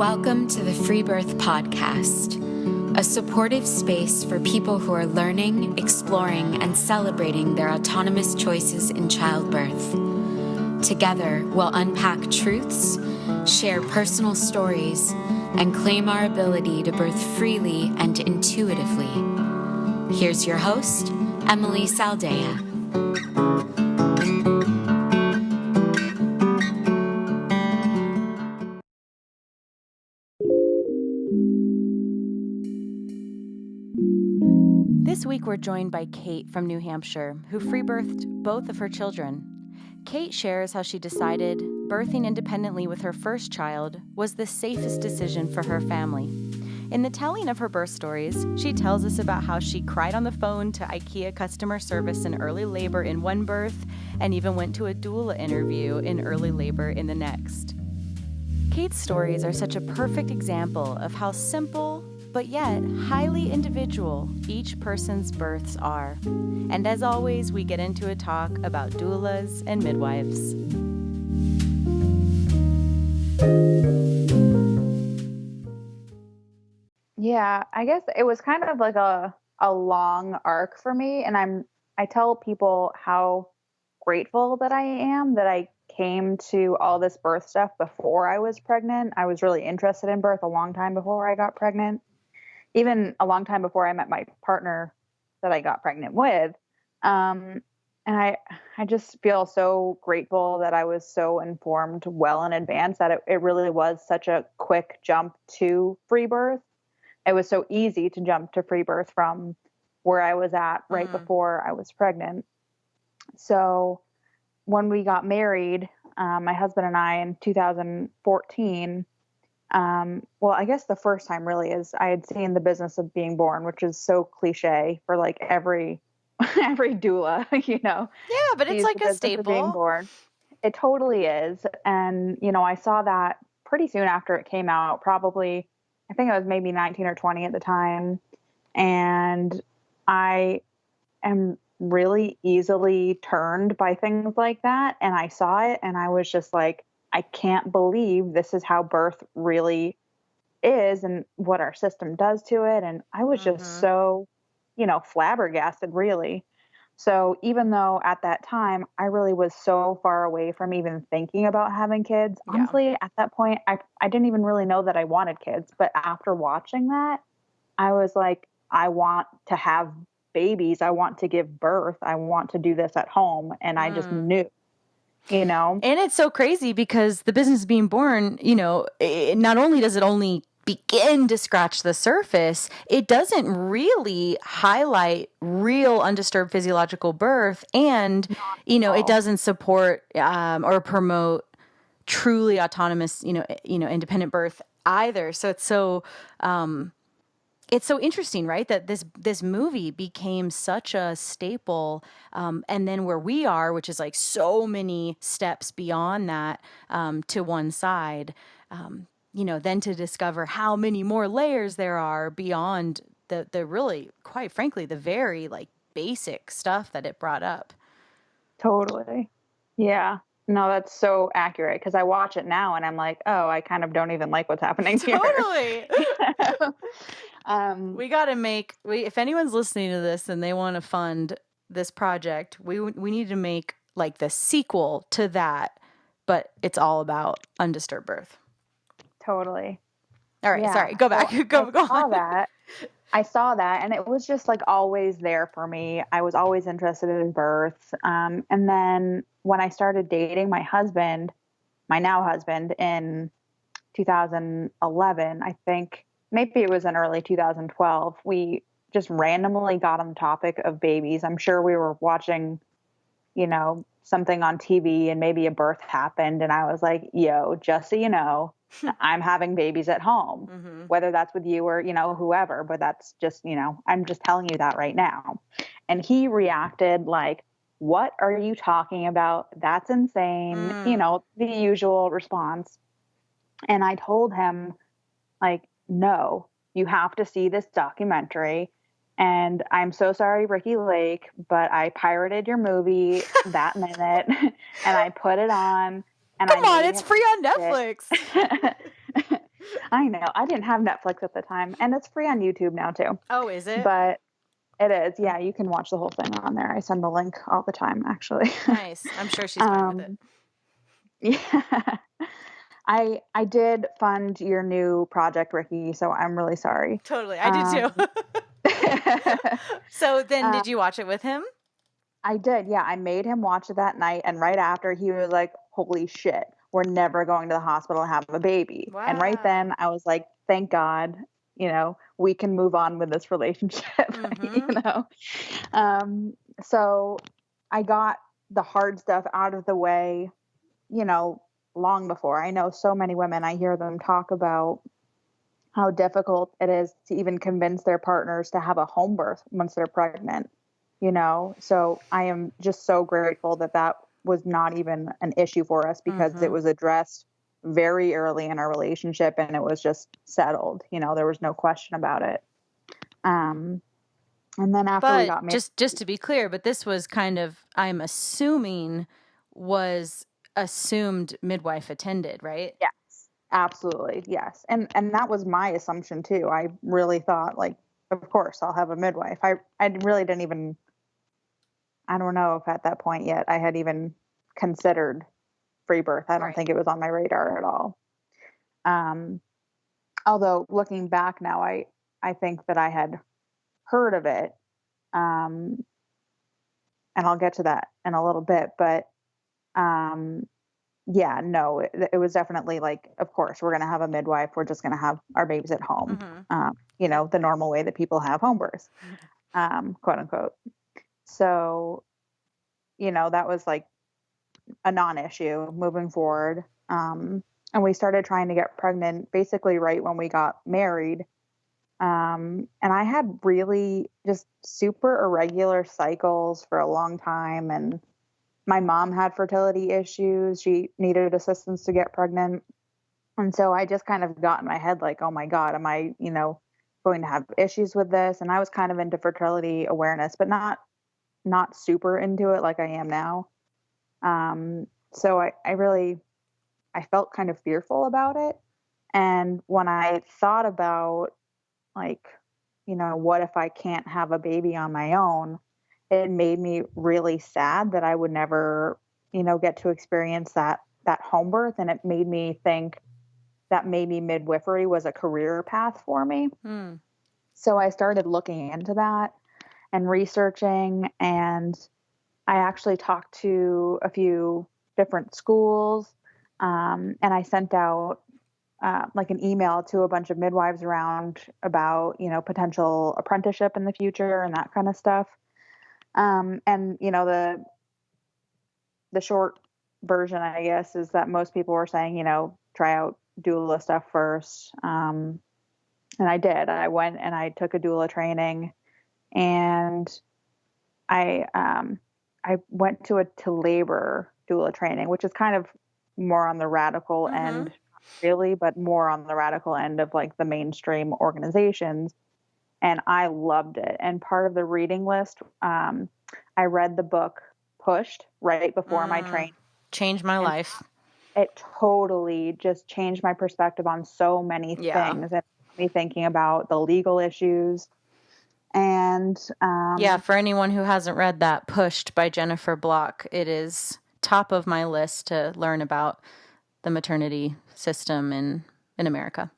Welcome to the Freebirth podcast, a supportive space for people who are learning, exploring, and celebrating their autonomous choices in childbirth. Together, we'll unpack truths, share personal stories, and claim our ability to birth freely and intuitively. Here's your host, Emily Saldea. This week, we're joined by Kate from New Hampshire, who free-birthed both of her children. Kate shares how she decided birthing independently with her first child was the safest decision for her family. In the telling of her birth stories, she tells us about how she cried on the phone to Ikea customer service in early labor in one birth and even went to a doula interview in early labor in the next. Kate's stories are such a perfect example of how simple, but yet highly individual each person's births are. And as always, we get into a talk about doulas and midwives. Yeah, I guess it was kind of like a long arc for me, and I tell people how grateful that I am that I came to all this birth stuff before I was pregnant. I was really interested in birth a long time before I got pregnant, even a long time before I met my partner that I got pregnant with. And I just feel so grateful that I was so informed well in advance that it really was such a quick jump to free birth. It was so easy to jump to free birth from where I was at right before I was pregnant. So when we got married, my husband and I in 2014, well, I guess the first time really is I had seen The Business of Being Born, which is so cliche for like every doula, you know. Yeah, but it's like The a Business of Being staple. Born. It totally is. And, you know, I saw that pretty soon after it came out, probably, I think I was maybe 19 or 20 at the time. And I am really easily turned by things like that. And I saw it and I was just like, I can't believe this is how birth really is and what our system does to it. And I was just so, you know, flabbergasted, really. So even though at that time I really was so far away from even thinking about having kids, honestly, at that point, I didn't even really know that I wanted kids. But after watching that, I was like, I want to have babies. I want to give birth. I want to do this at home. And I just knew, you know. And it's so crazy because The Business of Being Born, you know, not only does it only begin to scratch the surface, it doesn't really highlight real undisturbed physiological birth. And, you know, it doesn't support or promote truly autonomous, independent birth either. So it's so interesting, right? That this movie became such a staple, and then where we are, which is like so many steps beyond that, to one side, then to discover how many more layers there are beyond the really, quite frankly, the very like basic stuff that it brought up. Totally. Yeah. No, that's so accurate because I watch it now and I'm like, oh, I kind of don't even like what's happening here. Totally. We got to if anyone's listening to this and they want to fund this project, we need to make like the sequel to that, but it's all about undisturbed birth. Totally. All right. Yeah. Sorry. Go back. Well, go on. I saw that and it was just like always there for me. I was always interested in birth. And then when I started dating my now husband in 2011, I think maybe it was in early 2012, we just randomly got on the topic of babies. I'm sure we were watching, you know, something on TV and maybe a birth happened. And I was like, yo, just so you know, I'm having babies at home, whether that's with you or, you know, whoever, but that's just, you know, I'm just telling you that right now. And he reacted like, what are you talking about? That's insane. You know, the usual response. And I told him like, no, you have to see this documentary. And I'm so sorry, Ricky Lake, but I pirated your movie that minute and I put it on. And Come on, it's free on Netflix. I know. I didn't have Netflix at the time, and it's free on YouTube now too. Oh, is it? But it is. Yeah, you can watch the whole thing on there. I send the link all the time, actually. Nice. I'm sure she's fine with it. Yeah. I did fund your new project, Ricky, so I'm really sorry. Totally. I did too. So then did you watch it with him? I did. Yeah. I made him watch it that night. And right after, he was like, holy shit, we're never going to the hospital and have a baby. Wow. And right then I was like, thank God, we can move on with this relationship, So I got the hard stuff out of the way, long before. I know so many women, I hear them talk about how difficult it is to even convince their partners to have a home birth once they're pregnant, So I am just so grateful that that was not even an issue for us because it was addressed very early in our relationship and it was just settled. There was no question about it. And then after we got married, just to be clear, but this was kind of, I'm assuming, was assumed midwife attended, right? Yes, absolutely. Yes. And that was my assumption too. I really thought like, of course I'll have a midwife. I really didn't even, I don't know if at that point yet I had even considered free birth. I don't think it was on my radar at all. Although looking back now, I think that I had heard of it. And I'll get to that in a little bit, but, yeah, no, it was definitely like, of course, we're going to have a midwife. We're just going to have our babies at home, the normal way that people have home births, quote unquote. So, that was like a non-issue moving forward. And we started trying to get pregnant basically right when we got married. And I had really just super irregular cycles for a long time. And my mom had fertility issues. She needed assistance to get pregnant. And so I just kind of got in my head like, oh my God, am I, going to have issues with this? And I was kind of into fertility awareness, but not super into it like I am now. So I felt kind of fearful about it. And when I thought about like, what if I can't have a baby on my own? It made me really sad that I would never, get to experience that home birth. And it made me think that maybe midwifery was a career path for me. So I started looking into that and researching, and I actually talked to a few different schools, and I sent out like an email to a bunch of midwives around about, potential apprenticeship in the future and that kind of stuff. And, the short version, I guess, is that most people were saying, try out doula stuff first. And I did. I went and I took a doula training, and I went to labor doula training, which is kind of more on the radical end, really, but more on the radical end of like the mainstream organizations. And I loved it. And part of the reading list, I read the book Pushed right before my training. Changed my life. It totally just changed my perspective on so many things, and got me thinking about the legal issues. And for anyone who hasn't read that, Pushed by Jennifer Block, it is top of my list to learn about the maternity system in America.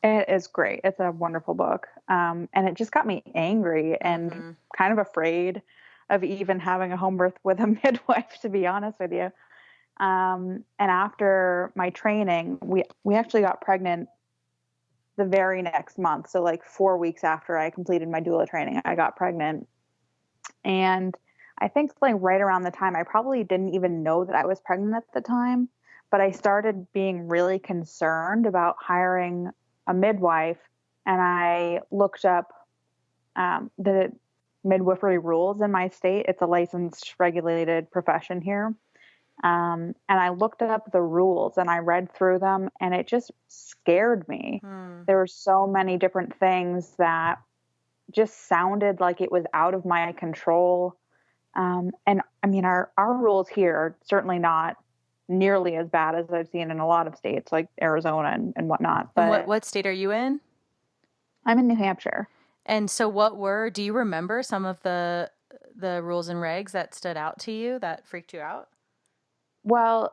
It is great. It's a wonderful book. And it just got me angry and kind of afraid of even having a home birth with a midwife, to be honest with you. And after my training, we actually got pregnant the very next month. So like 4 weeks after I completed my doula training, I got pregnant. And I think like right around the time, I probably didn't even know that I was pregnant at the time, but I started being really concerned about hiring a midwife. And I looked up the midwifery rules in my state. It's a licensed, regulated profession here. And I looked up the rules and I read through them, and it just scared me. There were so many different things that just sounded like it was out of my control. And I mean, our rules here are certainly not nearly as bad as I've seen in a lot of states like Arizona and whatnot. And But what state are you in? I'm in New Hampshire. And so do you remember some of the rules and regs that stood out to you that freaked you out? Well,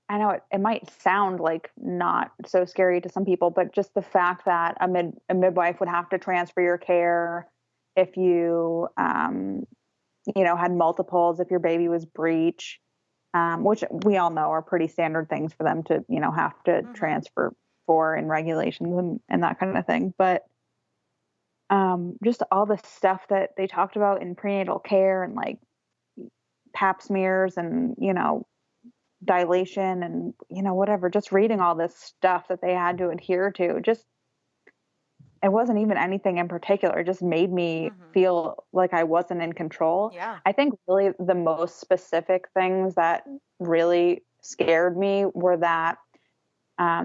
I know it might sound like not so scary to some people, but just the fact that a midwife would have to transfer your care if you, had multiples, if your baby was breech, which we all know are pretty standard things for them to, have to transfer for in regulations and that kind of thing. But just all the stuff that they talked about in prenatal care and like pap smears and, dilation and, whatever, just reading all this stuff that they had to adhere to, just, it wasn't even anything in particular. It just made me feel like I wasn't in control. Yeah. I think really the most specific things that really scared me were that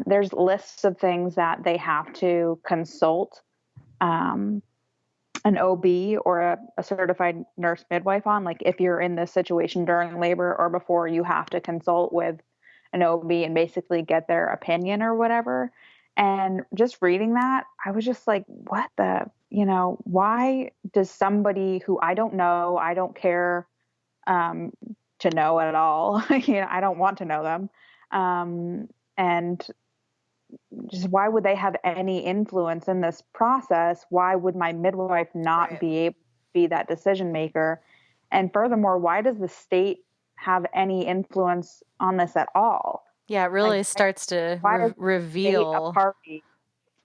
there's lists of things that they have to consult an OB or a certified nurse midwife on. Like if you're in this situation during labor or before, you have to consult with an OB and basically get their opinion or whatever. And just reading that, I was just like, what the, why does somebody who I don't know, I don't care to know at all, I don't want to know them. And just why would they have any influence in this process? Why would my midwife not be able to be that decision maker? And furthermore, why does the state have any influence on this at all? Yeah, it really starts to reveal a party.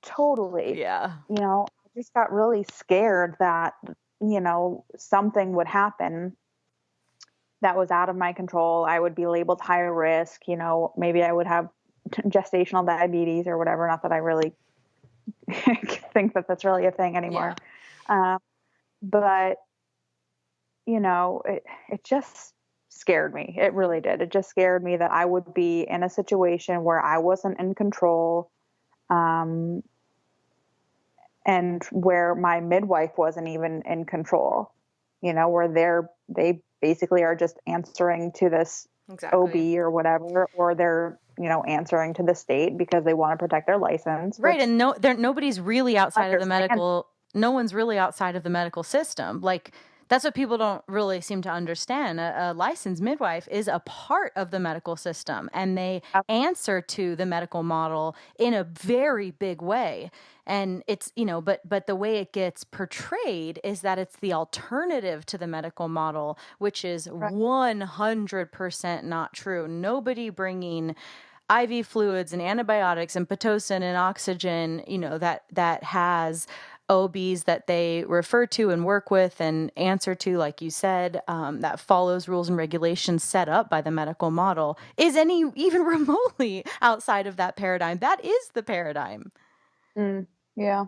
Totally. Yeah. I just got really scared that, something would happen that was out of my control. I would be labeled high risk, maybe I would have gestational diabetes or whatever. Not that I really think that that's really a thing anymore. Yeah. But it just scared me. It really did. It just scared me that I would be in a situation where I wasn't in control, and where my midwife wasn't even in control, where they basically are just answering to this OB or whatever, or they're, answering to the state because they want to protect their license. Right. And nobody's really outside of the medical. No one's really outside of the medical system. Like that's what people don't really seem to understand. A licensed midwife is a part of the medical system, and they answer to the medical model in a very big way. And it's, but the way it gets portrayed is that it's the alternative to the medical model, which is 100% not true. Nobody bringing IV fluids and antibiotics and Pitocin and oxygen, that has OBs that they refer to and work with and answer to, like you said, that follows rules and regulations set up by the medical model, is even remotely outside of that paradigm. That is the paradigm. Yeah.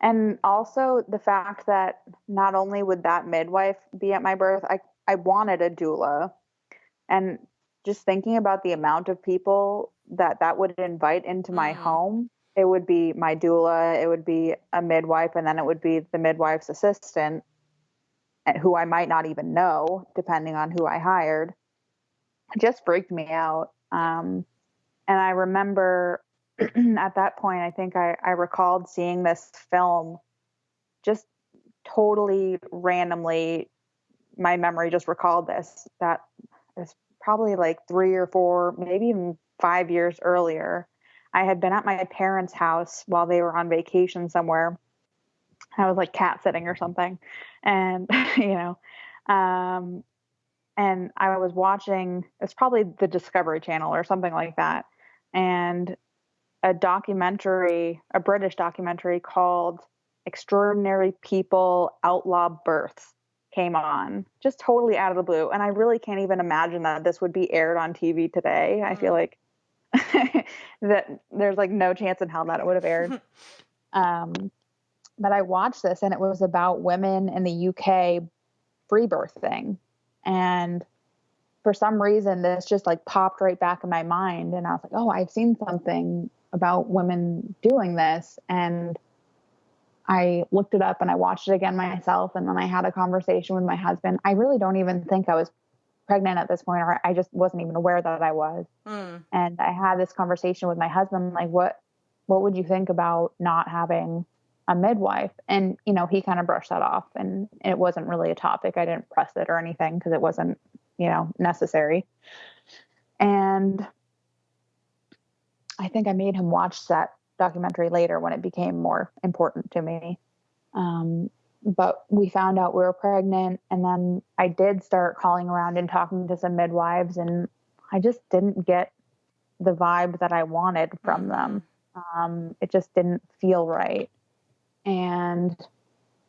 And also the fact that not only would that midwife be at my birth, I wanted a doula. And just thinking about the amount of people that would invite into my home, it would be my doula, it would be a midwife, and then it would be the midwife's assistant, who I might not even know, depending on who I hired. It just freaked me out. And I remember at that point, I think I recalled seeing this film just totally randomly. My memory just recalled this, that is probably like 3 or 4, maybe even 5 years earlier. I had been at my parents' house while they were on vacation somewhere. I was like cat sitting or something. And, and I was watching, it's probably the Discovery Channel or something like that. And a British documentary called Extraordinary People Outlaw Births came on, just totally out of the blue. And I really can't even imagine that this would be aired on TV today. I feel like that there's like no chance in hell that it would have aired. But I watched this, and it was about women in the UK free birth thing. And for some reason, this just like popped right back in my mind. And I was like, oh, I've seen something about women doing this. And I looked it up and I watched it again myself. And then I had a conversation with my husband. I really don't even think I was pregnant at this point, or I just wasn't even aware that I was. And I had this conversation with my husband, like, what would you think about not having a midwife? And, you know, he kind of brushed that off, and it wasn't really a topic. I didn't press it or anything because it wasn't, you know, necessary. And I think I made him watch that documentary later when it became more important to me. But we found out we were pregnant, and then I did start calling around and talking to some midwives, and I just didn't get the vibe that I wanted from them. It just didn't feel right. And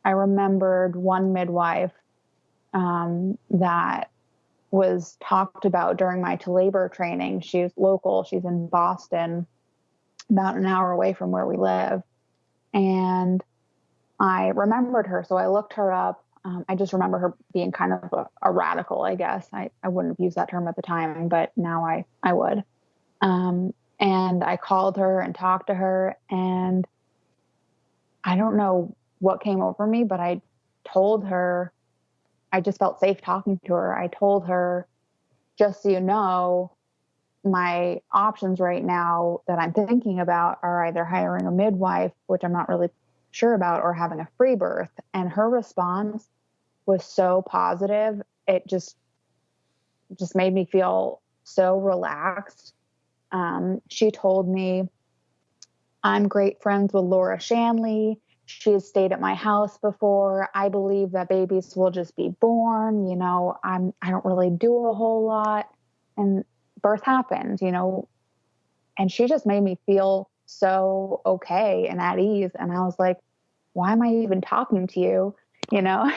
I remembered one midwife that was talked about during my to labor training. She's local. She's in Boston, about an hour away from where we live. And I remembered her, so I looked her up. I just remember her being kind of a radical, I guess. I wouldn't have used that term at the time, but now I would. And I called her and talked to her, and I don't know what came over me, but I told her, I just felt safe talking to her. I told her, just so you know, my options right now that I'm thinking about are either hiring a midwife, which I'm not really sure about, or having a free birth. And her response was so positive. It just made me feel so relaxed. She told me, I'm great friends with Laura Shanley. She has stayed at my house before. I believe that babies will just be born. You know, I don't really do a whole lot, and birth happens, you know. And she just made me feel so okay and at ease. And I was like, why am I even talking to you? You know,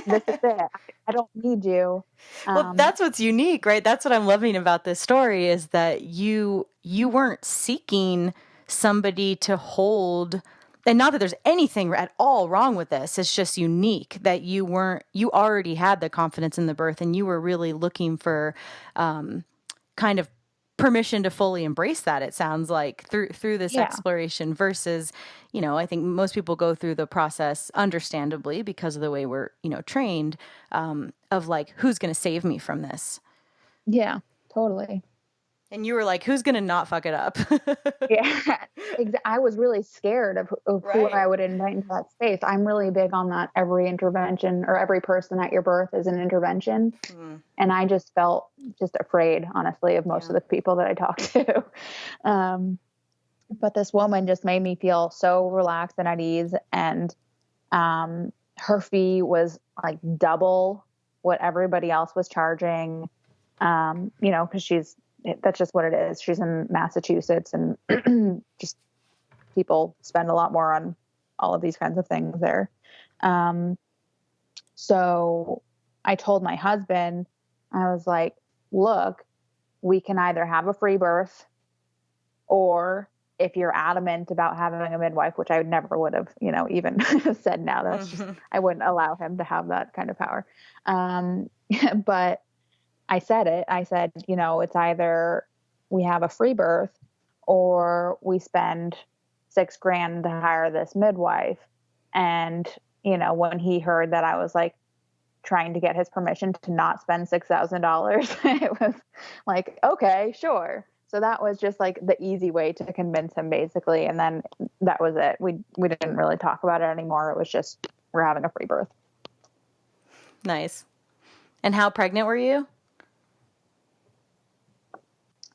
this is it. I don't need you. Well, that's what's unique, right? That's what I'm loving about this story, is that you weren't seeking somebody to hold, and not that there's anything at all wrong with this. It's just unique that you already had the confidence in the birth, and you were really looking for kind of permission to fully embrace that, it sounds like, through this exploration, versus, you know, I think most people go through the process, understandably, because of the way we're, you know, trained, of like, who's going to save me from this? Yeah, totally. And you were like, who's going to not fuck it up? Yeah, I was really scared of who I would invite into that space. I'm really big on that. Every intervention or every person at your birth is an intervention. And I just felt just afraid, honestly, of most of the people that I talked to. But this woman just made me feel so relaxed and at ease. And her fee was like double what everybody else was charging, you know, because that's just what it is. She's in Massachusetts, and just people spend a lot more on all of these kinds of things there. So I told my husband, I was like, look, we can either have a free birth, or if you're adamant about having a midwife, which I never would have, you know, even said now, that's just, I wouldn't allow him to have that kind of power. But I said it. I said, you know, it's either we have a free birth or we spend $6,000 to hire this midwife. And, you know, when he heard that I was like trying to get his permission to not spend $6,000, it was like, okay, sure. So that was just like the easy way to convince him, basically. And then that was it. We didn't really talk about it anymore. It was just, we're having a free birth. Nice. And how pregnant were you?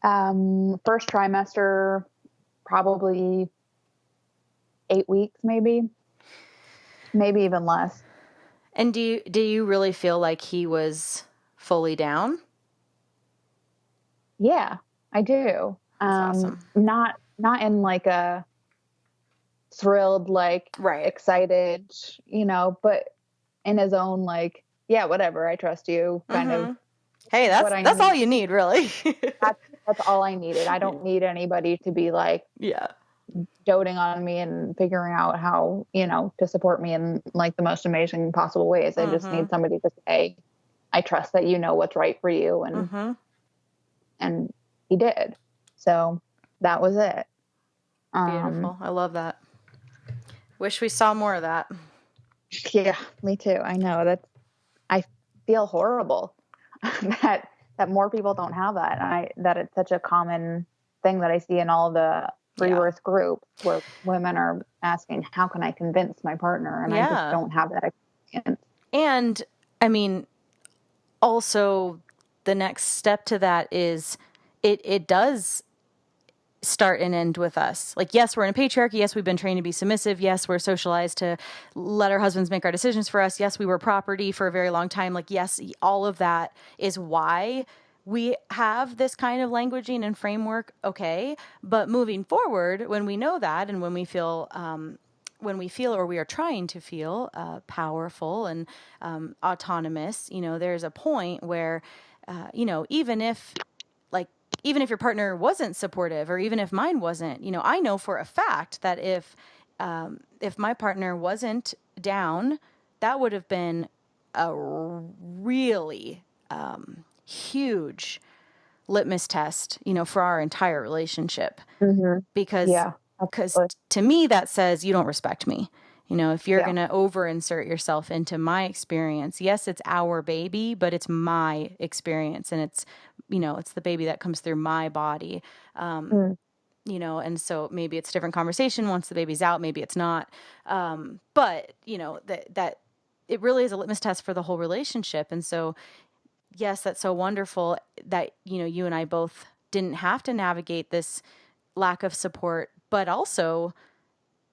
First trimester, probably 8 weeks, maybe even less. And do you really feel like he was fully down? Yeah, I do. That's awesome. Not in like a thrilled, like excited, you know, but in his own, like, yeah, whatever. I trust you kind of. Hey, that's all you need, really. That's all I needed. I don't need anybody to be like, doting on me and figuring out how, you know, to support me in like the most amazing possible ways. I just need somebody to say, I trust that you know what's right for you. And he did. So that was it. Beautiful. I love that. Wish we saw more of that. Yeah, me too. I know I feel horrible. that more people don't have that. And that it's such a common thing that I see in all the pre-birth groups where women are asking, how can I convince my partner? And I just don't have that experience. And I mean, also the next step to that is it does start and end with us. Like, yes, we're in a patriarchy. Yes, we've been trained to be submissive. Yes, we're socialized to let our husbands make our decisions for us. Yes, we were property for a very long time. Like, yes, all of that is why we have this kind of languaging and framework. Okay. But moving forward, when we know that and when we feel or we are trying to feel powerful and autonomous, there's a point where, even if your partner wasn't supportive, or even if mine wasn't, I know for a fact that if my partner wasn't down, that would have been a really huge litmus test, for our entire relationship. Mm-hmm. Because to me, that says you don't respect me. If you're going to over insert yourself into my experience, yes, it's our baby, but it's my experience, and it's the baby that comes through my body. And so maybe it's a different conversation once the baby's out, maybe it's not. But that it really is a litmus test for the whole relationship. And so, yes, that's so wonderful that, you and I both didn't have to navigate this lack of support, but also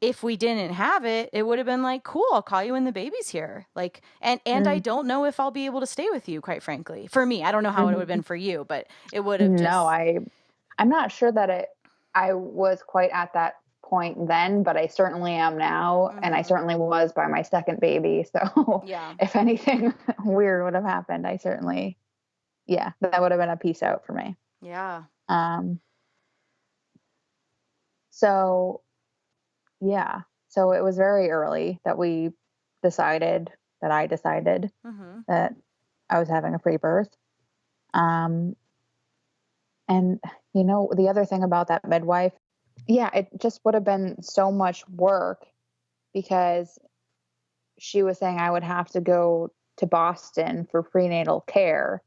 if we didn't have it, it would have been like, cool, I'll call you when the baby's here. Like, and I don't know if I'll be able to stay with you, quite frankly. For me, I don't know how it would have been for you, but it would have just. No, I'm not sure that I was quite at that point then, but I certainly am now. Mm-hmm. And I certainly was by my second baby. So if anything weird would have happened, that would have been a peace out for me. Yeah. So it was very early that I decided mm-hmm. that I was having a pre-birth. And the other thing about that midwife, it just would have been so much work because she was saying I would have to go to Boston for prenatal care.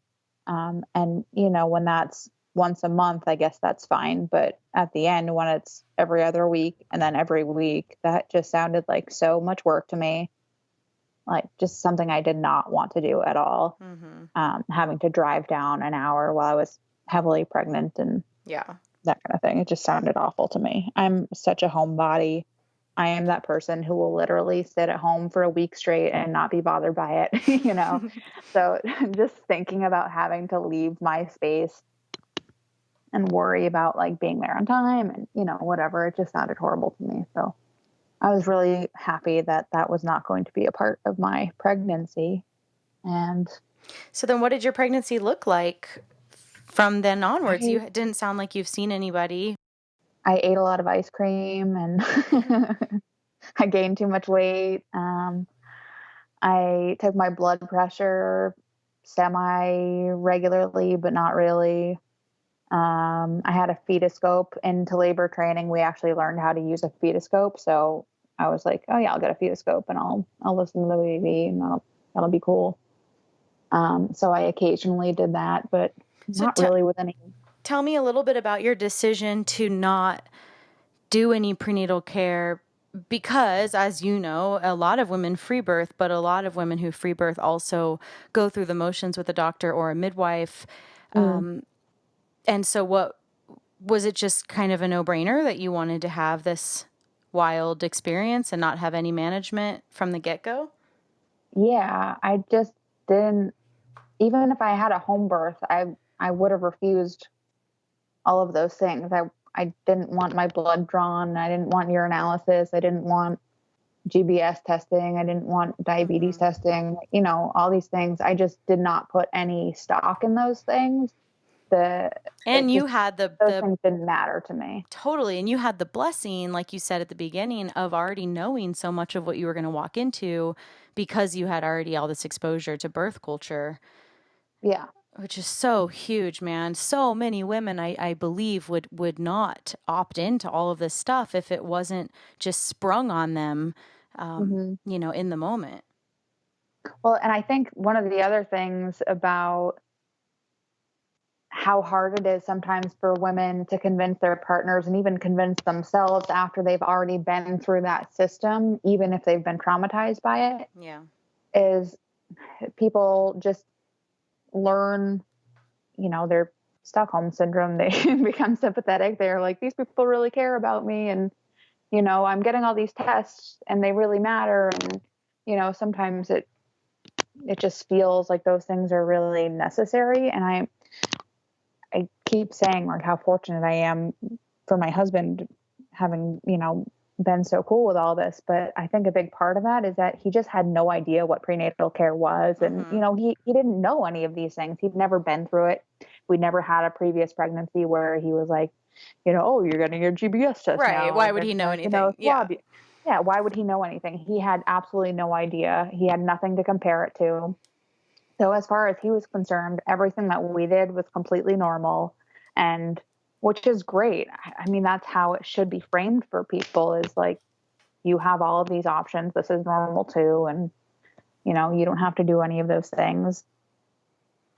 And when that's once a month, I guess that's fine. But at the end, when it's every other week and then every week, that just sounded like so much work to me. Like just something I did not want to do at all. Mm-hmm. Having to drive down an hour while I was heavily pregnant and that kind of thing. It just sounded awful to me. I'm such a homebody. I am that person who will literally sit at home for a week straight and not be bothered by it, So just thinking about having to leave my space and worry about like being there on time and, whatever, it just sounded horrible to me. So I was really happy that was not going to be a part of my pregnancy. And so then what did your pregnancy look like from then onwards? You didn't sound like you've seen anybody. I ate a lot of ice cream and I gained too much weight. I took my blood pressure semi-regularly, but not really. I had a fetoscope into labor training. We actually learned how to use a fetoscope. So I was like, oh yeah, I'll get a fetoscope and I'll listen to the baby and that'll be cool. So I occasionally did that, but not really with any. Tell me a little bit about your decision to not do any prenatal care, because as you know, a lot of women free birth, but a lot of women who free birth also go through the motions with a doctor or a midwife. And so what was it, just kind of a no-brainer that you wanted to have this wild experience and not have any management from the get-go? Yeah, I just didn't, even if I had a home birth, I would have refused all of those things. I didn't want my blood drawn. I didn't want urinalysis. I didn't want GBS testing. I didn't want diabetes testing, all these things. I just did not put any stock in those things. Those things didn't matter to me. Totally. And you had the blessing, like you said at the beginning, of already knowing so much of what you were going to walk into because you had already all this exposure to birth culture. Yeah. Which is so huge, man. So many women, I believe, would not opt into all of this stuff if it wasn't just sprung on them, in the moment. Well, and I think one of the other things about how hard it is sometimes for women to convince their partners and even convince themselves after they've already been through that system, even if they've been traumatized by it. Yeah. Is people just learn, their Stockholm syndrome. They become sympathetic. They're like, these people really care about me. And, I'm getting all these tests and they really matter. And, sometimes it just feels like those things are really necessary. And I keep saying like how fortunate I am for my husband having, been so cool with all this. But I think a big part of that is that he just had no idea what prenatal care was. And, he didn't know any of these things. He'd never been through it. We never had a previous pregnancy where he was like, oh, you're getting your GBS test Right. now. Why would he know anything? Yeah. Yeah. Why would he know anything? He had absolutely no idea. He had nothing to compare it to. So as far as he was concerned, everything that we did was completely normal, and which is great. I mean, that's how it should be framed for people, is like, you have all of these options. This is normal too. And, you don't have to do any of those things.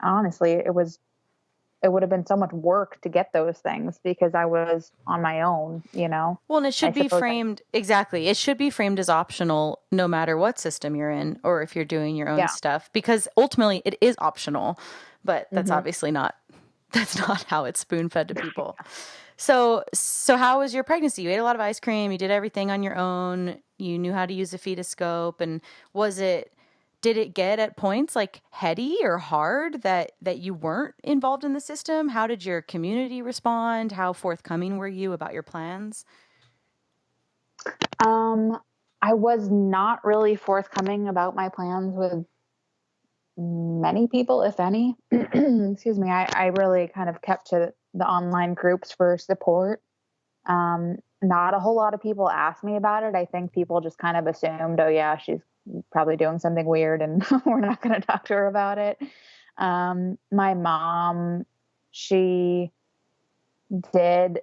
Honestly, it would have been so much work to get those things because I was on my own, Well, and it should be framed, exactly. It should be framed as optional no matter what system you're in or if you're doing your own stuff, because ultimately it is optional, but that's obviously that's not how it's spoon fed to people. So how was your pregnancy? You ate a lot of ice cream. You did everything on your own. You knew how to use a fetoscope. And did it get at points like heady or hard that you weren't involved in the system? How did your community respond? How forthcoming were you about your plans? I was not really forthcoming about my plans with many people, if any. Excuse me. I really kind of kept to the online groups for support. Not a whole lot of people asked me about it. I think people just kind of assumed, oh yeah, she's probably doing something weird and we're not going to talk to her about it. My mom, she did,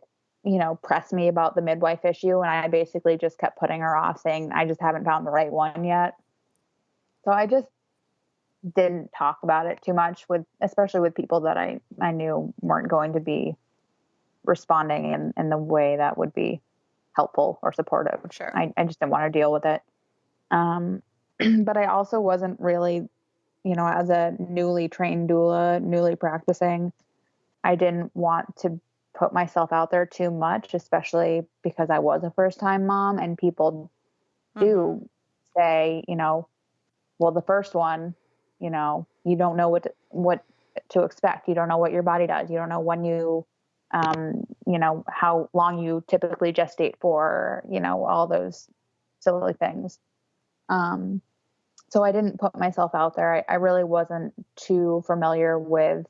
press me about the midwife issue. And I basically just kept putting her off, saying, I just haven't found the right one yet. So I just didn't talk about it too much especially with people that I knew weren't going to be responding in the way that would be helpful or supportive. Sure. I just didn't want to deal with it. But I also wasn't really, as a newly trained doula, newly practicing, I didn't want to put myself out there too much, especially because I was a first time mom and people do say, well, the first one, you don't know what to expect. You don't know what your body does. You don't know when you, how long you typically gestate for, all those silly things. So I didn't put myself out there. I really wasn't too familiar with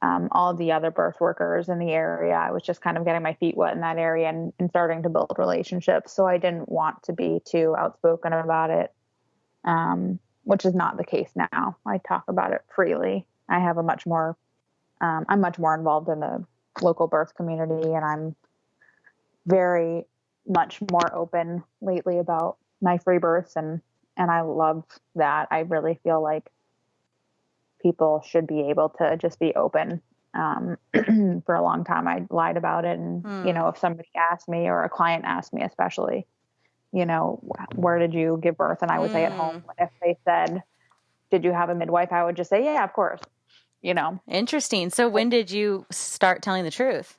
all of the other birth workers in the area. I was just kind of getting my feet wet in that area and starting to build relationships. So I didn't want to be too outspoken about it, which is not the case now. I talk about it freely. I have I'm much more involved in the local birth community, and I'm very much more open lately about my free births, and I love that. I really feel like people should be able to just be open. For a long time, I lied about it. And, if somebody asked me, or a client asked me, especially, where did you give birth? And I would say at home. If they said, did you have a midwife? I would just say, yeah, of course, Interesting. So when did you start telling the truth?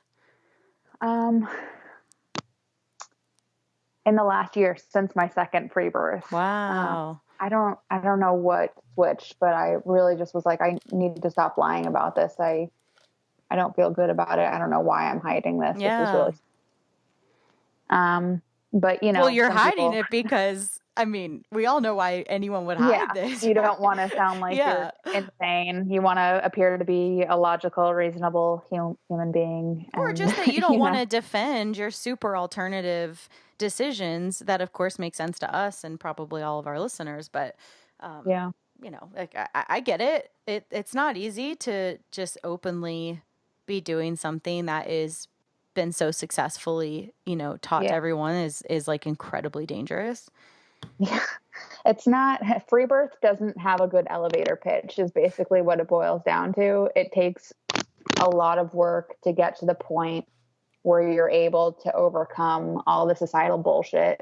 In the last year, since my second free birth. Wow. I don't know what switched, but I really just was like, I need to stop lying about this. I don't feel good about it. I don't know why I'm hiding this. Yeah. This is really, but well, you're hiding it because, we all know why anyone would hide this. You don't want to sound like you're insane. You want to appear to be a logical, reasonable human being. Or just that you don't want to defend your super alternative decisions that, of course, make sense to us and probably all of our listeners. But, I get it. It's not easy to just openly be doing something that is been so successfully, taught to everyone is like incredibly dangerous. Yeah. It's not, free birth doesn't have a good elevator pitch is basically what it boils down to. It takes a lot of work to get to the point where you're able to overcome all the societal bullshit,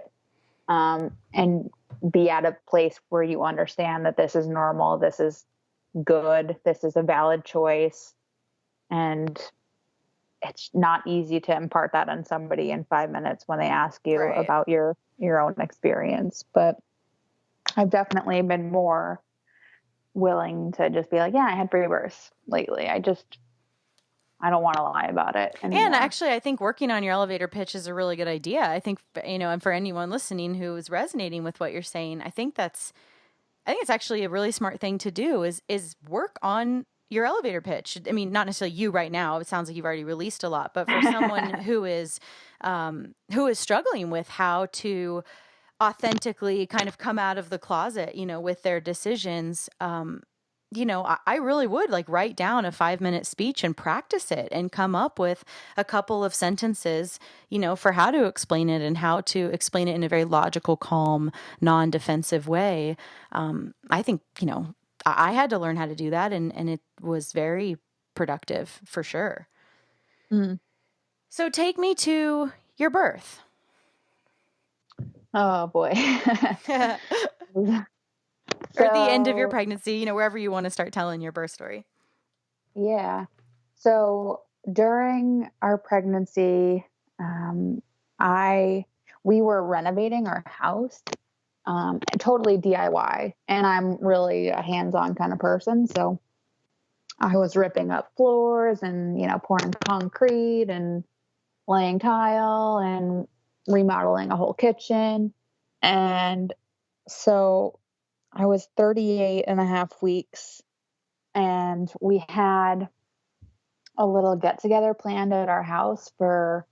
and be at a place where you understand that this is normal, this is good, this is a valid choice. And it's not easy to impart that on somebody in 5 minutes when they ask you Right. about your own experience. But I've definitely been more willing to just be like, yeah, I had Freebirth lately. I don't want to lie about it anymore. And actually, I think working on your elevator pitch is a really good idea. I think, and for anyone listening who is resonating with what you're saying, I think it's actually a really smart thing to do is work on your elevator pitch. I mean, not necessarily you right now. It sounds like you've already released a lot, but for someone who is struggling with how to authentically kind of come out of the closet, with their decisions, I really would like write down a 5-minute speech and practice it and come up with a couple of sentences, for how to explain it and how to explain it in a very logical, calm, non-defensive way. I think, I had to learn how to do that, and it was very productive for sure. Mm. So take me to your birth. Oh boy. Or the end of your pregnancy, wherever you want to start telling your birth story. Yeah. So during our pregnancy, we were renovating our house, totally DIY, and I'm really a hands-on kind of person. So I was ripping up floors and, pouring concrete and laying tile and remodeling a whole kitchen. And so I was 38 and a half weeks, and we had a little get together planned at our house for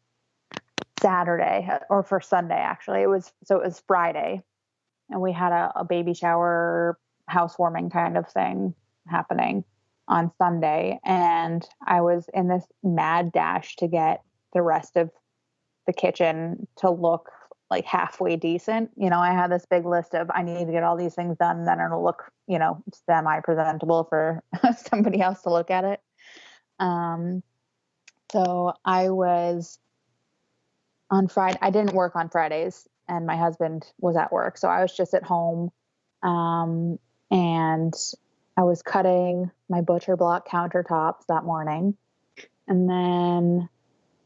Saturday, or for Sunday, actually. It was Friday, and we had a baby shower, housewarming kind of thing happening on Sunday. And I was in this mad dash to get the rest of the kitchen to look like halfway decent. I had this big list of, I need to get all these things done, and then it'll look, semi-presentable for somebody else to look at it. So I was on Friday. I didn't work on Fridays, and my husband was at work. So I was just at home. And I was cutting my butcher block countertops that morning. And then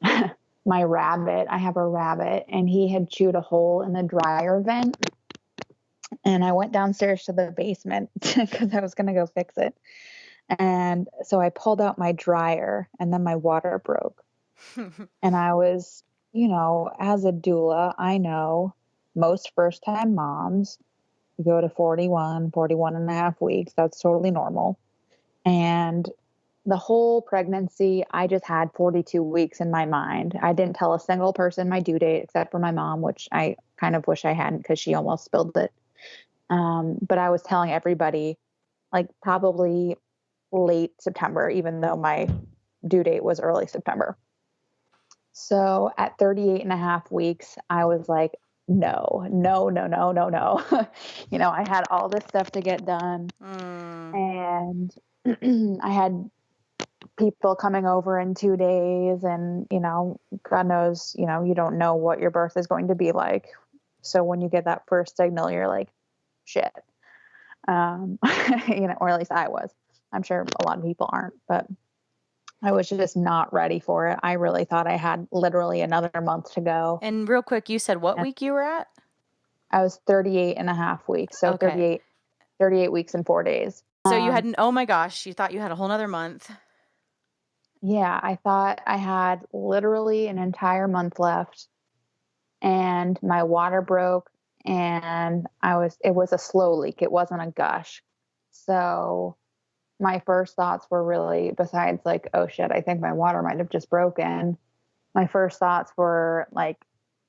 I have a rabbit, and he had chewed a hole in the dryer vent. And I went downstairs to the basement because I was going to go fix it. And so I pulled out my dryer, and then my water broke. And I was, as a doula, I know most first-time moms go to 41 and a half weeks. That's totally normal. And the whole pregnancy, I just had 42 weeks in my mind. I didn't tell a single person my due date except for my mom, which I kind of wish I hadn't, because she almost spilled it. But I was telling everybody, like, probably late September, even though my due date was early September. So at 38 and a half weeks, I was like, no. I had all this stuff to get done. And I had people coming over in 2 days, and, God knows, you don't know what your birth is going to be like. So when you get that first signal, you're like, shit. Or at least I was. I'm sure a lot of people aren't, but I was just not ready for it. I really thought I had literally another month to go. And real quick, you said what week you were at? I was 38 and a half weeks. So okay. 38 weeks and 4 days. So you had, oh my gosh, you thought you had a whole nother month. Yeah, I thought I had literally an entire month left, and my water broke, and it was a slow leak. It wasn't a gush. So my first thoughts were really, besides like, oh shit, I think my water might have just broken. My first thoughts were like,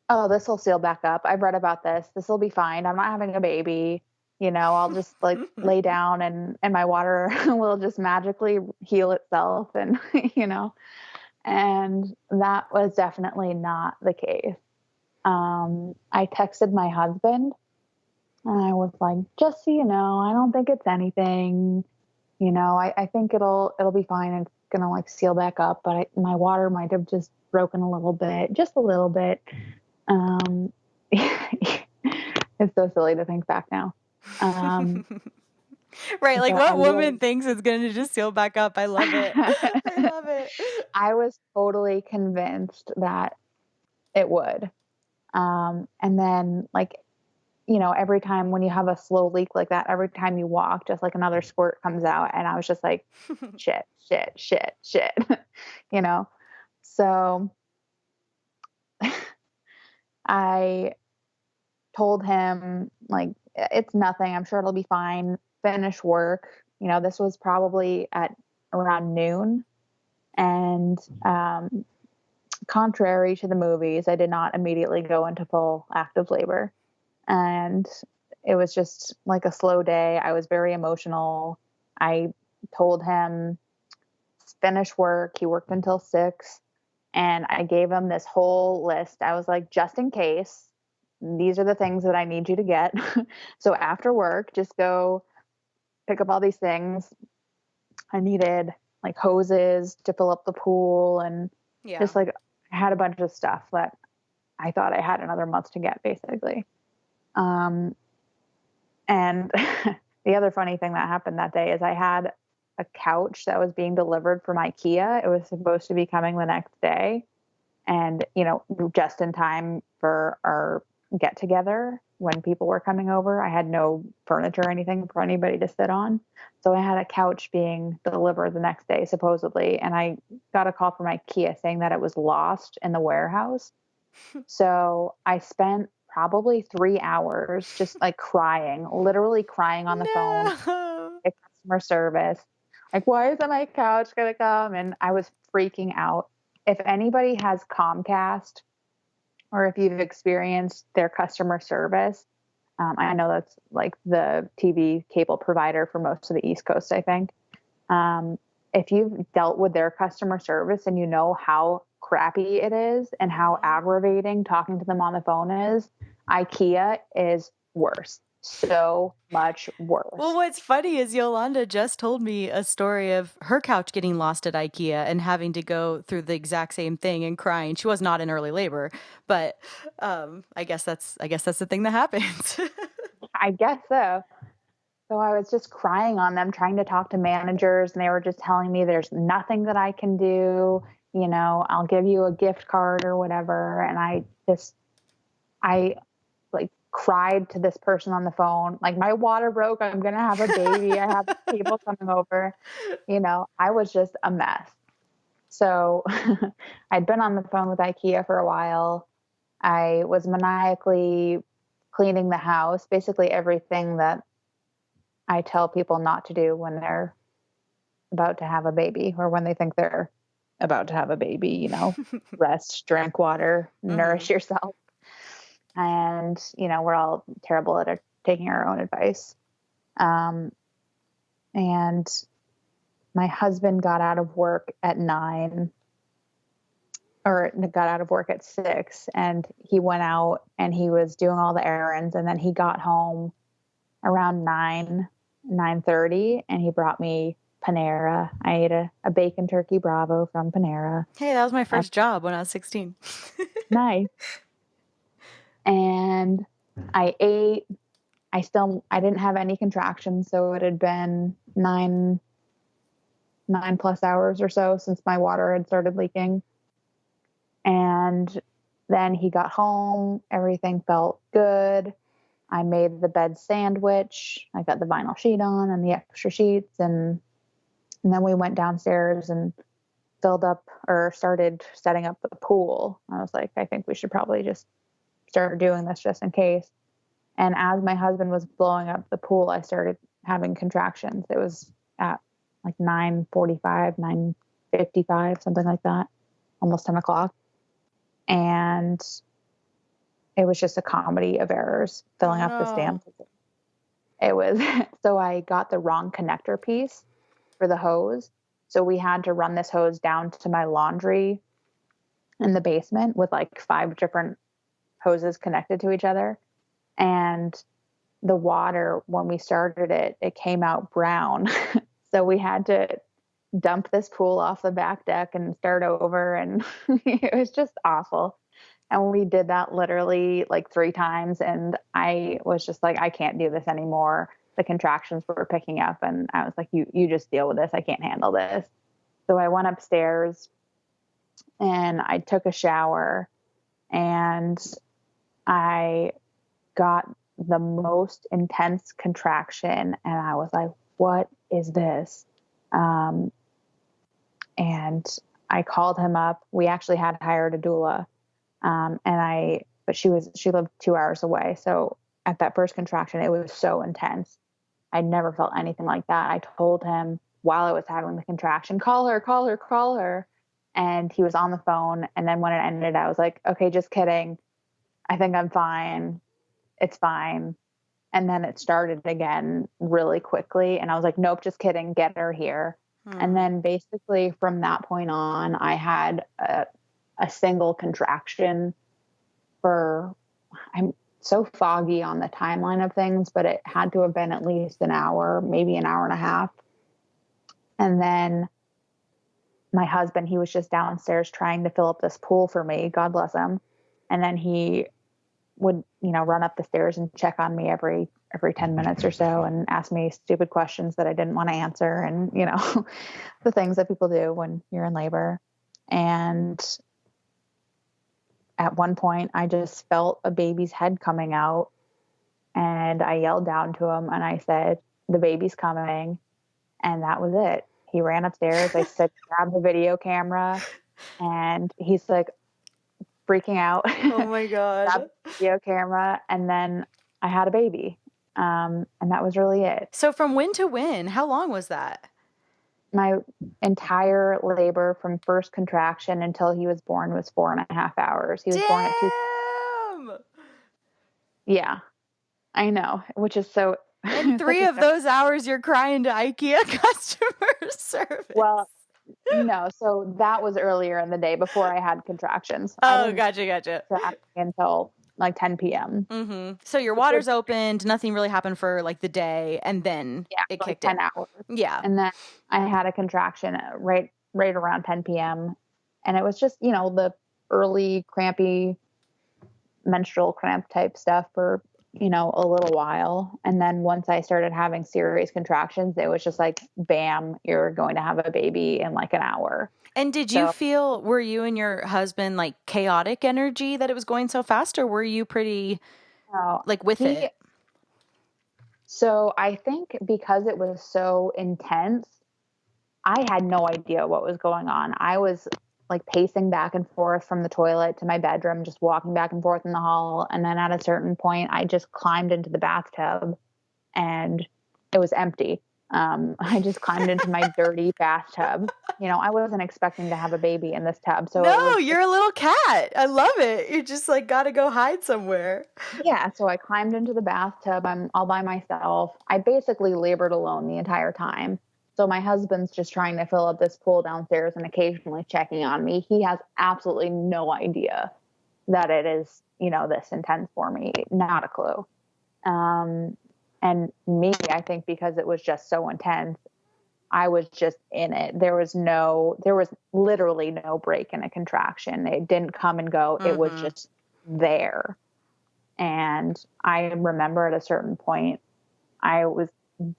oh, this will seal back up. I've read about this. This will be fine. I'm not having a baby. I'll just like lay down, and my water will just magically heal itself. And, and that was definitely not the case. I texted my husband, and I was like, just so you know, I don't think it's anything. I think it'll be fine. gonna like seal back up, but my water might have just broken a little bit, just a little bit. It's so silly to think back now. Right. Like what woman really thinks it's going to just seal back up? I love it. I love it. I was totally convinced that it would. And then like, you know, every time when you have a slow leak like that, every time you walk, just like another squirt comes out. And I was just like, shit, shit, shit, shit, you know? So I told him, like, it's nothing. I'm sure it'll be fine. Finish work. You know, this was probably at around noon. And contrary to the movies, I did not immediately go into full active labor. And it was just like a slow day. I was very emotional. I told him, finish work. He worked until 6. And I gave him this whole list. I was like, just in case, these are the things that I need you to get. So after work, just go pick up all these things. I needed like hoses to fill up the pool and just like I had a bunch of stuff that I thought I had another month to get basically. And the other funny thing that happened that day is I had a couch that was being delivered from Ikea. It was supposed to be coming the next day. And, you know, just in time for our get together when people were coming over, I had no furniture or anything for anybody to sit on. So I had a couch being delivered the next day, supposedly. And I got a call from Ikea saying that it was lost in the warehouse. So I spent probably 3 hours just like crying, literally crying on the phone at customer service. Like, why isn't my couch going to come? And I was freaking out. If anybody has Comcast or if you've experienced their customer service, I know that's like the TV cable provider for most of the East Coast, I think. If you've dealt with their customer service and you know how crappy it is and how aggravating talking to them on the phone is, Ikea is worse. So much worse. Well, what's funny is Yolanda just told me a story of her couch getting lost at IKEA and having to go through the exact same thing and crying. She was not in early labor, but I guess that's the thing that happens. I guess so. So I was just crying on them, trying to talk to managers, and they were just telling me there's nothing that I can do. You know, I'll give you a gift card or whatever. And I like cried to this person on the phone, like, my water broke. I'm going to have a baby. I have people coming over. You know, I was just a mess. So I'd been on the phone with Ikea for a while. I was maniacally cleaning the house, basically everything that I tell people not to do when they're about to have a baby or when they think they're about to have a baby, you know, rest, drink water, nourish yourself. And, you know, we're all terrible at taking our own advice. And my husband got out of work at 9 or got out of work at 6, and he went out and he was doing all the errands. And then he got home around 9:30, and he brought me Panera. I ate a bacon turkey Bravo from Panera. Hey, that was my first job when I was 16. Nice. And I ate. I didn't have any contractions, so it had been 9+ hours or so since my water had started leaking. And then he got home. Everything felt good. I made the bed sandwich. I got the vinyl sheet on and the extra sheets. And then we went downstairs and filled up or started setting up the pool. I was like, I think we should probably just start doing this just in case. And as my husband was blowing up the pool, I started having contractions. It was at like 9:45, 9:55, something like that, almost 10 o'clock. And it was just a comedy of errors filling up this damn pool. It was, so I got the wrong connector piece for the hose. So we had to run this hose down to my laundry in the basement with like 5 different hoses connected to each other. And the water, when we started it, it came out brown. So we had to dump this pool off the back deck and start over. And it was just awful. And we did that literally like 3 times. And I was just like, I can't do this anymore. The contractions were picking up. And I was like, you just deal with this. I can't handle this. So I went upstairs and I took a shower and I got the most intense contraction. And I was like, what is this? And I called him up. We actually had hired a doula. But she lived 2 hours away. So at that first contraction, it was so intense. I'd never felt anything like that. I told him while I was having the contraction, call her, call her, call her. And he was on the phone. And then when it ended, I was like, okay, just kidding. I think I'm fine. It's fine. And then it started again really quickly. And I was like, nope, just kidding. Get her here. And then basically from that point on, I had a single contraction I'm so foggy on the timeline of things, but it had to have been at least an hour, maybe an hour and a half. And then my husband, he was just downstairs trying to fill up this pool for me. God bless him. And then he would, run up the stairs and check on me every 10 minutes or so and ask me stupid questions that I didn't want to answer. And, the things that people do when you're in labor. And at one point I just felt a baby's head coming out and I yelled down to him and I said, the baby's coming. And that was it. He ran upstairs. I said, grab the video camera. And he's like freaking out. Oh my God. Grabbed the video camera. And then I had a baby. And that was really it. So from when to when? How long was that? My entire labor from first contraction until he was born was 4.5 hours. He was born at 2. Yeah, I know, which is so. And 3 of those hours you're crying to Ikea customer service. Well, no, so that was earlier in the day before I had contractions. Oh, gotcha. Until like 10 p.m. Mm-hmm. So your water's opened, nothing really happened for like the day, and then it kicked in. 10 hours. Yeah. And then I had a contraction right around 10 p.m. And it was just, the early crampy menstrual cramp type stuff for, a little while. And then once I started having serious contractions, it was just like, bam, you're going to have a baby in like an hour. And did you feel, were you and your husband like chaotic energy that it was going so fast, or were you pretty with it? So I think because it was so intense, I had no idea what was going on. I was like pacing back and forth from the toilet to my bedroom, just walking back and forth in the hall. And then at a certain point, I just climbed into the bathtub and it was empty. I just climbed into my dirty bathtub. I wasn't expecting to have a baby in this tub. So no, you're a little cat. I love it. You just like got to go hide somewhere. Yeah. So I climbed into the bathtub. I'm all by myself. I basically labored alone the entire time. So my husband's just trying to fill up this pool downstairs and occasionally checking on me. He has absolutely no idea that it is, this intense for me. Not a clue. And me, I think because it was just so intense, I was just in it. There was literally no break in a contraction. It didn't come and go. Mm-hmm. It was just there. And I remember at a certain point, I was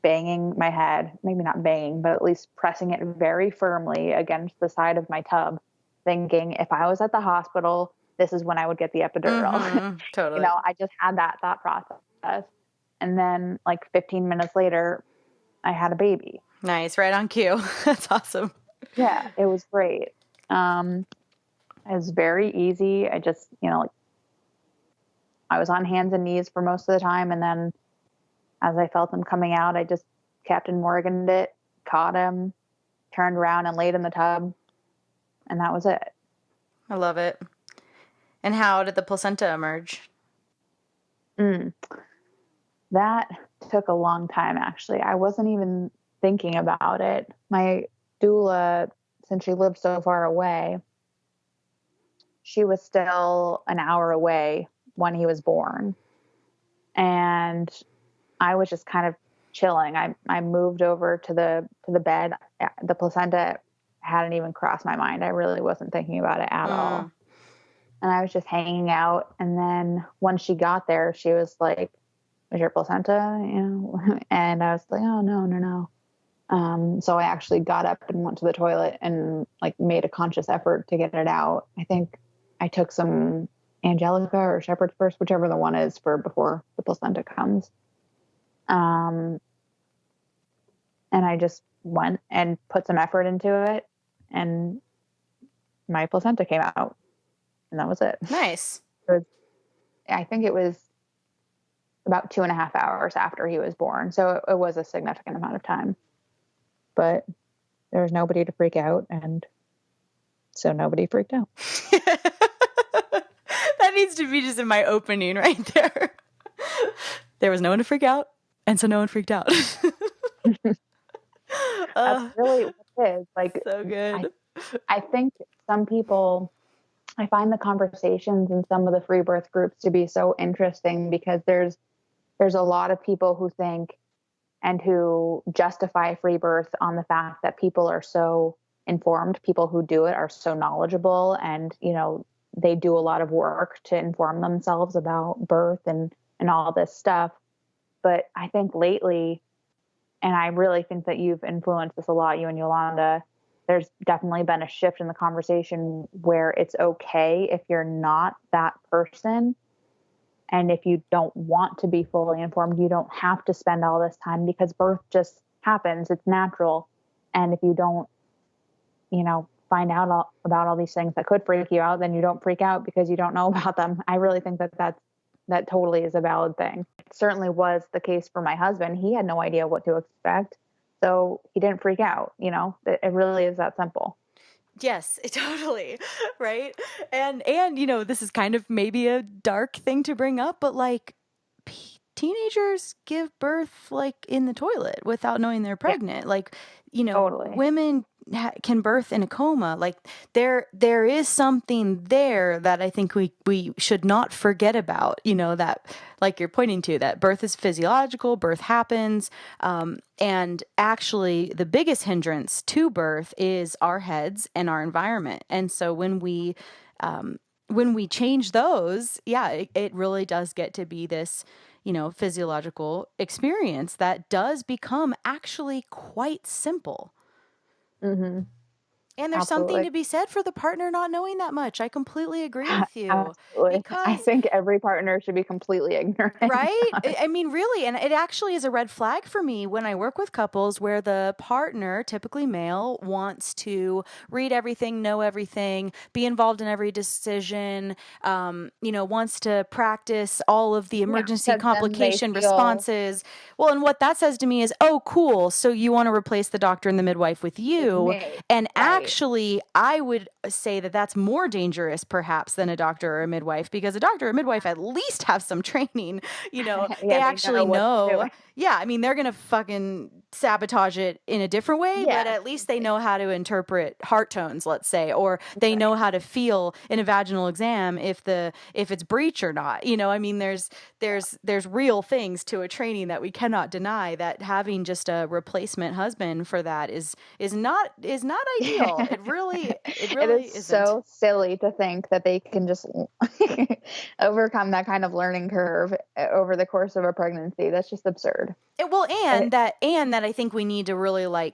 banging my head, maybe not banging, but at least pressing it very firmly against the side of my tub, thinking if I was at the hospital, this is when I would get the epidural. Mm-hmm, totally. I just had that thought process. And then like 15 minutes later, I had a baby. Nice. Right on cue. That's awesome. Yeah, it was great. It was very easy. I just, I was on hands and knees for most of the time. And then as I felt him coming out, I just Captain Morganed it, caught him, turned around and laid in the tub. And that was it. I love it. And how did the placenta emerge? That took a long time, actually. I wasn't even thinking about it. My doula, since she lived so far away, she was still an hour away when he was born. And I was just kind of chilling. I moved over to the bed. The placenta hadn't even crossed my mind. I really wasn't thinking about it at all. And I was just hanging out. And then when she got there, she was like, "Is your placenta?" You know? And I was like, "Oh, no. So I actually got up and went to the toilet and like made a conscious effort to get it out. I think I took some Angelica or Shepherd's First, whichever the one is for before the placenta comes. And I just went and put some effort into it, and my placenta came out, and that was it. Nice. I think it was about 2.5 hours after he was born. So it was a significant amount of time, but there was nobody to freak out. And so nobody freaked out. That needs to be just in my opening right there. There was no one to freak out, and so no one freaked out. That's really what it is. Like, so good. I think some people, I find the conversations in some of the free birth groups to be so interesting because there's a lot of people who think and who justify free birth on the fact that people are so informed. People who do it are so knowledgeable, and, you know, they do a lot of work to inform themselves about birth and all this stuff. But I think lately, and I really think that you've influenced this a lot, you and Yolanda, there's definitely been a shift in the conversation where it's okay if you're not that person. And if you don't want to be fully informed, you don't have to spend all this time, because birth just happens. It's natural. And if you don't, you know, find out about all these things that could freak you out, then you don't freak out because you don't know about them. I really think that totally is a valid thing. It certainly was the case for my husband. He had no idea what to expect. So he didn't freak out, you know. It really is that simple. Yes, totally. Right. And, you know, this is kind of maybe a dark thing to bring up, but like teenagers give birth like in the toilet without knowing they're pregnant. Yeah. Like, you know, totally. Women can birth in a coma. Like there is something there that I think we should not forget about, you know, that like you're pointing to, that birth is physiological, birth happens. And actually the biggest hindrance to birth is our heads and our environment. And so when we change those, yeah, it really does get to be this, you know, physiological experience that does become actually quite simple. Mm-hmm. And there's Absolutely. something to be said for the partner not knowing that much. I completely agree with you. Absolutely. I think every partner should be completely ignorant. Right? I mean, really. And it actually is a red flag for me when I work with couples where the partner, typically male, wants to read everything, know everything, be involved in every decision, you know, wants to practice all of the emergency complication responses. Well, and what that says to me is, oh, cool. So you want to replace the doctor and the midwife with you. And actually, I would say that that's more dangerous perhaps than a doctor or a midwife, because a doctor or a midwife at least have some training, you know, they actually know. Yeah, I mean, they're going to fucking sabotage it in a different way, but at least they know how to interpret heart tones, let's say, or they know how to feel in a vaginal exam if it's breech or not. You know, I mean, there's real things to a training that we cannot deny, that having just a replacement husband for that is not ideal. It really is so silly to think that they can just overcome that kind of learning curve over the course of a pregnancy. That's just absurd. And that I think we need to really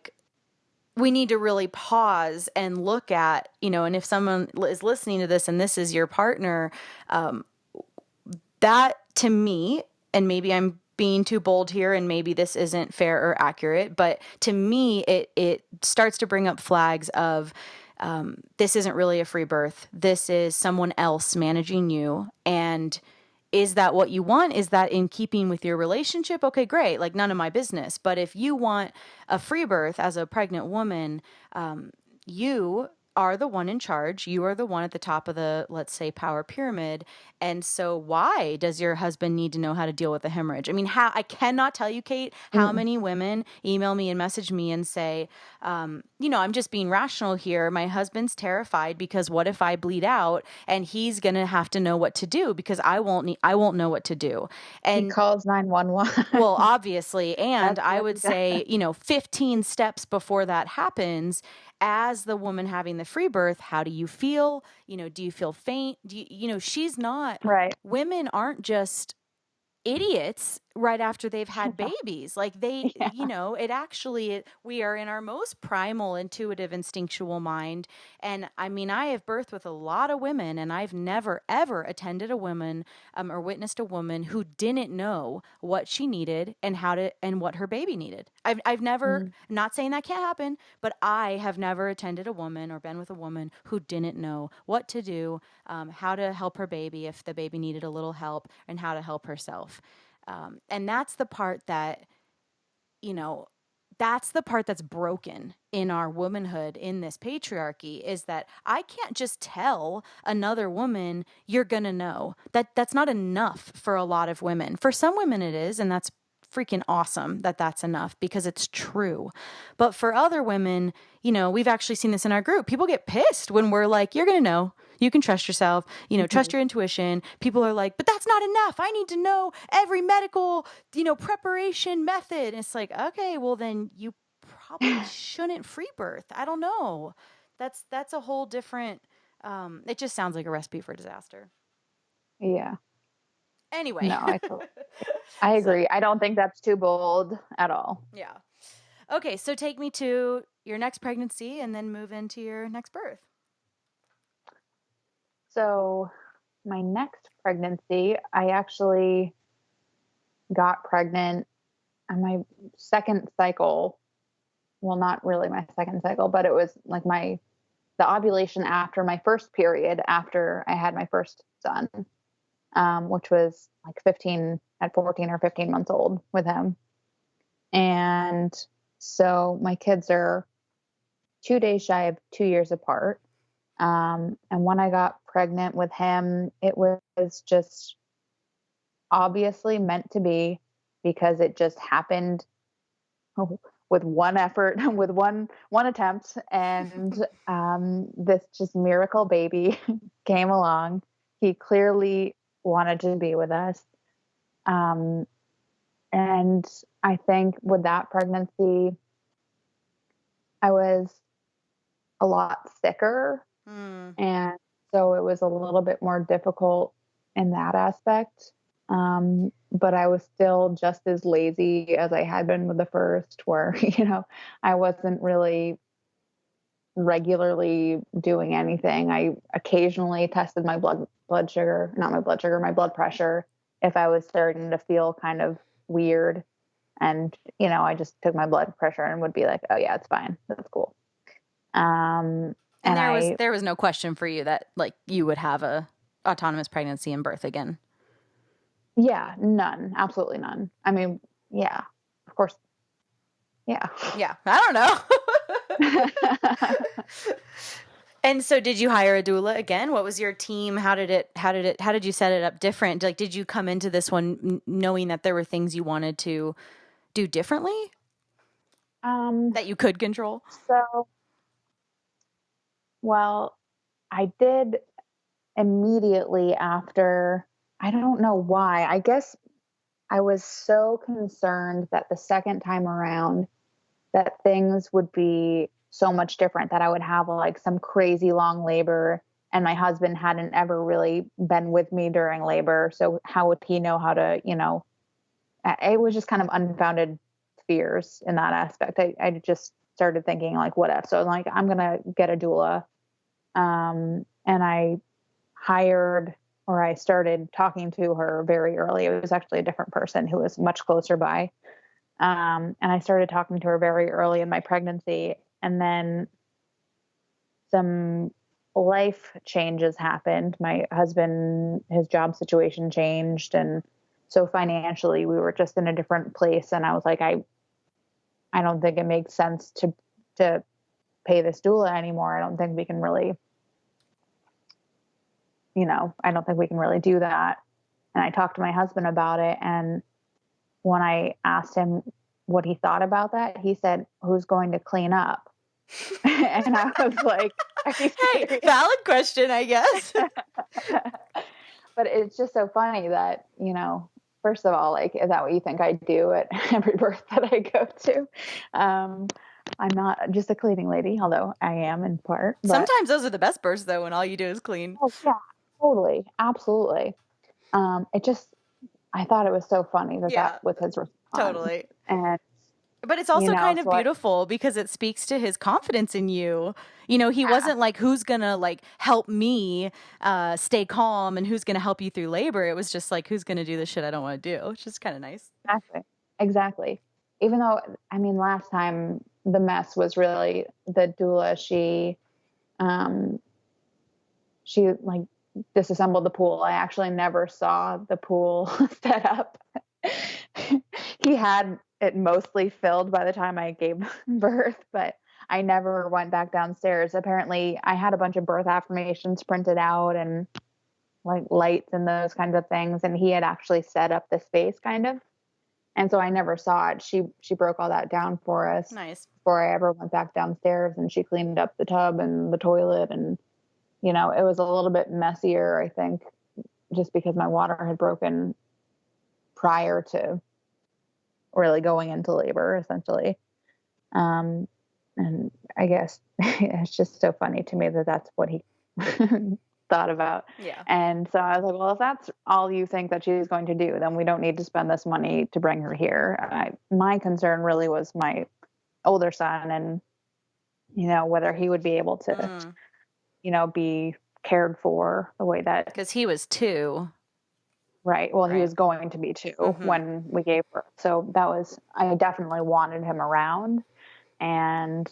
pause and look at, you know, and if someone is listening to this and this is your partner, that to me, and maybe I'm being too bold here and maybe this isn't fair or accurate, but to me, it starts to bring up flags of, this isn't really a free birth. This is someone else managing you. And is that what you want? Is that in keeping with your relationship? Okay, great. Like, none of my business. But if you want a free birth as a pregnant woman, you are the one in charge. You are the one at the top of the, let's say, power pyramid. And so why does your husband need to know how to deal with a hemorrhage? I mean, I cannot tell you, Kate, how many women email me and message me and say, I'm just being rational here. My husband's terrified because what if I bleed out and he's going to have to know what to do because I won't know what to do. He And calls 911. well, obviously, and That's I what would he does. say, 15 steps before that happens, as the woman having the free birth, how do you feel? Do you feel faint? She's not, Right. women aren't just idiots right after they've had babies. Like Yeah. we are in our most primal, intuitive, instinctual mind. And I mean, I have birthed with a lot of women, and I've never, ever attended a woman or witnessed a woman who didn't know what she needed and and what her baby needed. I've never, not saying that can't happen, but I have never attended a woman or been with a woman who didn't know what to do, how to help her baby if the baby needed a little help, and how to help herself. And that's the part that, that's broken in our womanhood, in this patriarchy, is that I can't just tell another woman, you're going to know. That's not enough for a lot of women. For some women it is, and that's freaking awesome that that's enough because it's true. But for other women, we've actually seen this in our group. People get pissed when we're like, you're going to know. You can trust yourself, trust your intuition. People are like, but that's not enough. I need to know every medical, preparation method. And it's like, okay, well then you probably shouldn't free birth. I don't know. That's a whole different, it just sounds like a recipe for disaster. Yeah. Anyway. No, I agree. I don't think that's too bold at all. Yeah. Okay, so take me to your next pregnancy and then move into your next birth. So my next pregnancy, I actually got pregnant on my second cycle. Well, not really my second cycle, but it was like the ovulation after my first period after I had my first son, which was like 14 or 15 months old with him. And so my kids are 2 days shy of 2 years apart. And when I got pregnant with him, it was just obviously meant to be because it just happened with one effort, with one attempt. And this just miracle baby came along. He clearly wanted to be with us. And I think with that pregnancy, I was a lot sicker. And so it was a little bit more difficult in that aspect. But I was still just as lazy as I had been with the first, where, I wasn't really regularly doing anything. I occasionally tested my blood pressure if I was starting to feel kind of weird. And, I just took my blood pressure and would be like, oh yeah, it's fine. That's cool. And there was no question for you that like you would have a autonomous pregnancy and birth again. Yeah, none. Absolutely none. I mean, yeah, of course. Yeah. Yeah. I don't know. And so did you hire a doula again? What was your team? How did you set it up different? Like, did you come into this one knowing that there were things you wanted to do differently? That you could control? Well, I did immediately after, I don't know why. I guess I was so concerned that the second time around that things would be so much different, that I would have like some crazy long labor, and my husband hadn't ever really been with me during labor. So how would he know how to, it was just kind of unfounded fears in that aspect. I just started thinking like, what if? So I'm like, I'm going to get a doula. And I started talking to her very early. It was actually a different person who was much closer by. And I started talking to her very early in my pregnancy, and then some life changes happened. My husband, his job situation changed. And so financially we were just in a different place. And I was like, I don't think it makes sense to pay this doula anymore. I don't think we can really, I don't think we can really do that. And I talked to my husband about it. And when I asked him what he thought about that, he said, who's going to clean up? And I was like, are you serious? Hey, valid question, I guess. But it's just so funny that, first of all, like, is that what you think I do at every birth that I go to? I'm not just a cleaning lady, although I am in part. But, sometimes those are the best births, though, when all you do is clean. oh, yeah, totally. Absolutely. I thought it was so funny that was his response. Totally. But it's also kind of beautiful because it speaks to his confidence in you. He wasn't like, who's going to like help me stay calm and who's going to help you through labor. It was just like, who's going to do the shit I don't want to do, which is kind of nice. Exactly. Even though, last time the mess was really the doula. She like disassembled the pool. I actually never saw the pool set up. He had it mostly filled by the time I gave birth, but I never went back downstairs. Apparently I had a bunch of birth affirmations printed out and like lights and those kinds of things. And he had actually set up the space kind of. And so I never saw it. She broke all that down for us. Nice. Before I ever went back downstairs, and she cleaned up the tub and the toilet. And, it was a little bit messier, I think, just because my water had broken prior to really going into labor, essentially. And I guess it's just so funny to me that that's what he thought about. Yeah. And so I was like, well, if that's all you think that she's going to do, then we don't need to spend this money to bring her here. My concern really was my older son and, whether he would be able to, be cared for the way that. Because he was 2. Right. Well, he was going to be 2 when we gave birth. So I definitely wanted him around. And,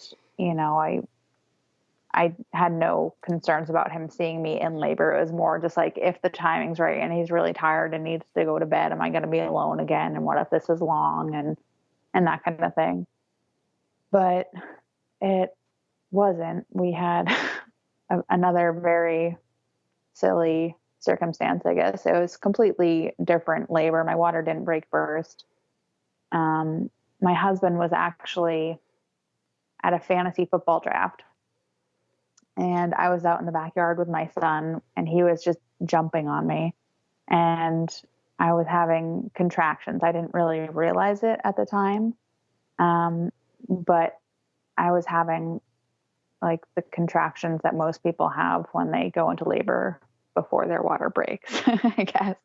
I had no concerns about him seeing me in labor. It was more just like, if the timing's right and he's really tired and needs to go to bed, am I going to be alone again? And what if this is long and that kind of thing. But it wasn't. We had another very silly circumstance, I guess. It was completely different labor. My water didn't break first. My husband was actually at a fantasy football draft, and I was out in the backyard with my son, and he was just jumping on me, and I was having contractions. I didn't really realize it at the time, but I was having like the contractions that most people have when they go into labor before their water breaks, I guess.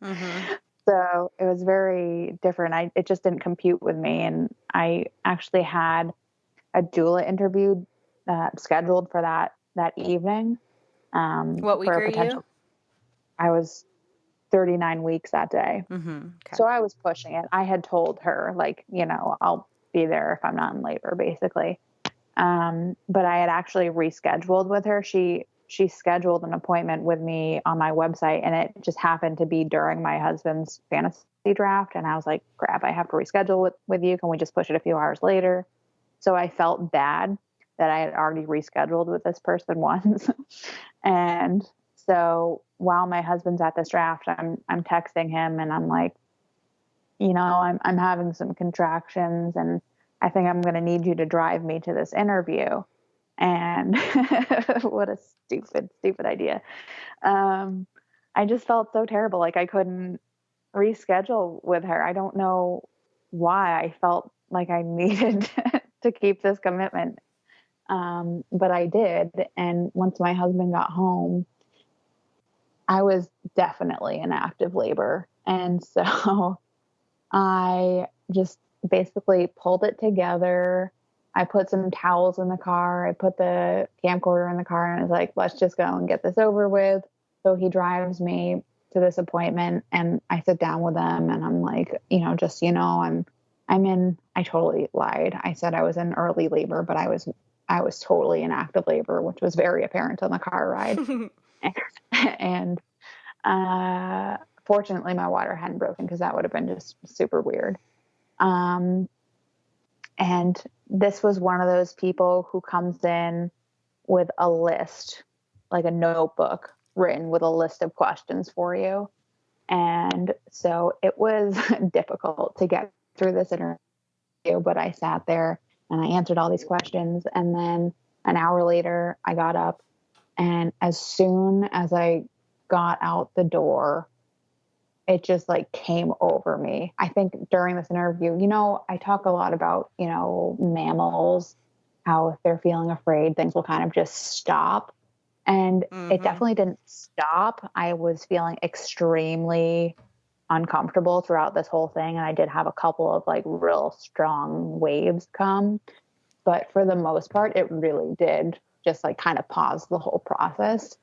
So it was very different. It just didn't compute with me. And I actually had a doula interview scheduled for that evening. What week are you? I was 39 weeks that day. Okay. So I was pushing it. I had told her, like, I'll be there if I'm not in labor, basically. But I had actually rescheduled with her. She scheduled an appointment with me on my website, and it just happened to be during my husband's fantasy draft. And I was like, crap, I have to reschedule with you. Can we just push it a few hours later? So I felt bad that I had already rescheduled with this person once. And so while my husband's at this draft, I'm texting him, and I'm like, I'm having some contractions, and I think I'm going to need you to drive me to this interview. And what a stupid idea. I just felt so terrible. Like I couldn't reschedule with her. I don't know why. I felt like I needed to keep this commitment. But I did. And once my husband got home, I was definitely in active labor. And so I just basically pulled it together. I put some towels in the car. I put the camcorder in the car, and I was like, let's just go and get this over with. So he drives me to this appointment, and I sit down with him, and I'm like, I totally lied. I said I was in early labor, but I was totally in active labor, which was very apparent on the car ride. And fortunately my water hadn't broken, because that would have been just super weird. And this was one of those people who comes in with a list, like a notebook written with a list of questions for you. And so it was difficult to get through this interview, but I sat there and I answered all these questions. And then an hour later, I got up, and as soon as I got out the door, it just like came over me. I think during this interview, I talk a lot about, mammals, how if they're feeling afraid, things will kind of just stop. And it definitely didn't stop. I was feeling extremely uncomfortable throughout this whole thing. And I did have a couple of like real strong waves come. But for the most part, it really did just like kind of pause the whole process.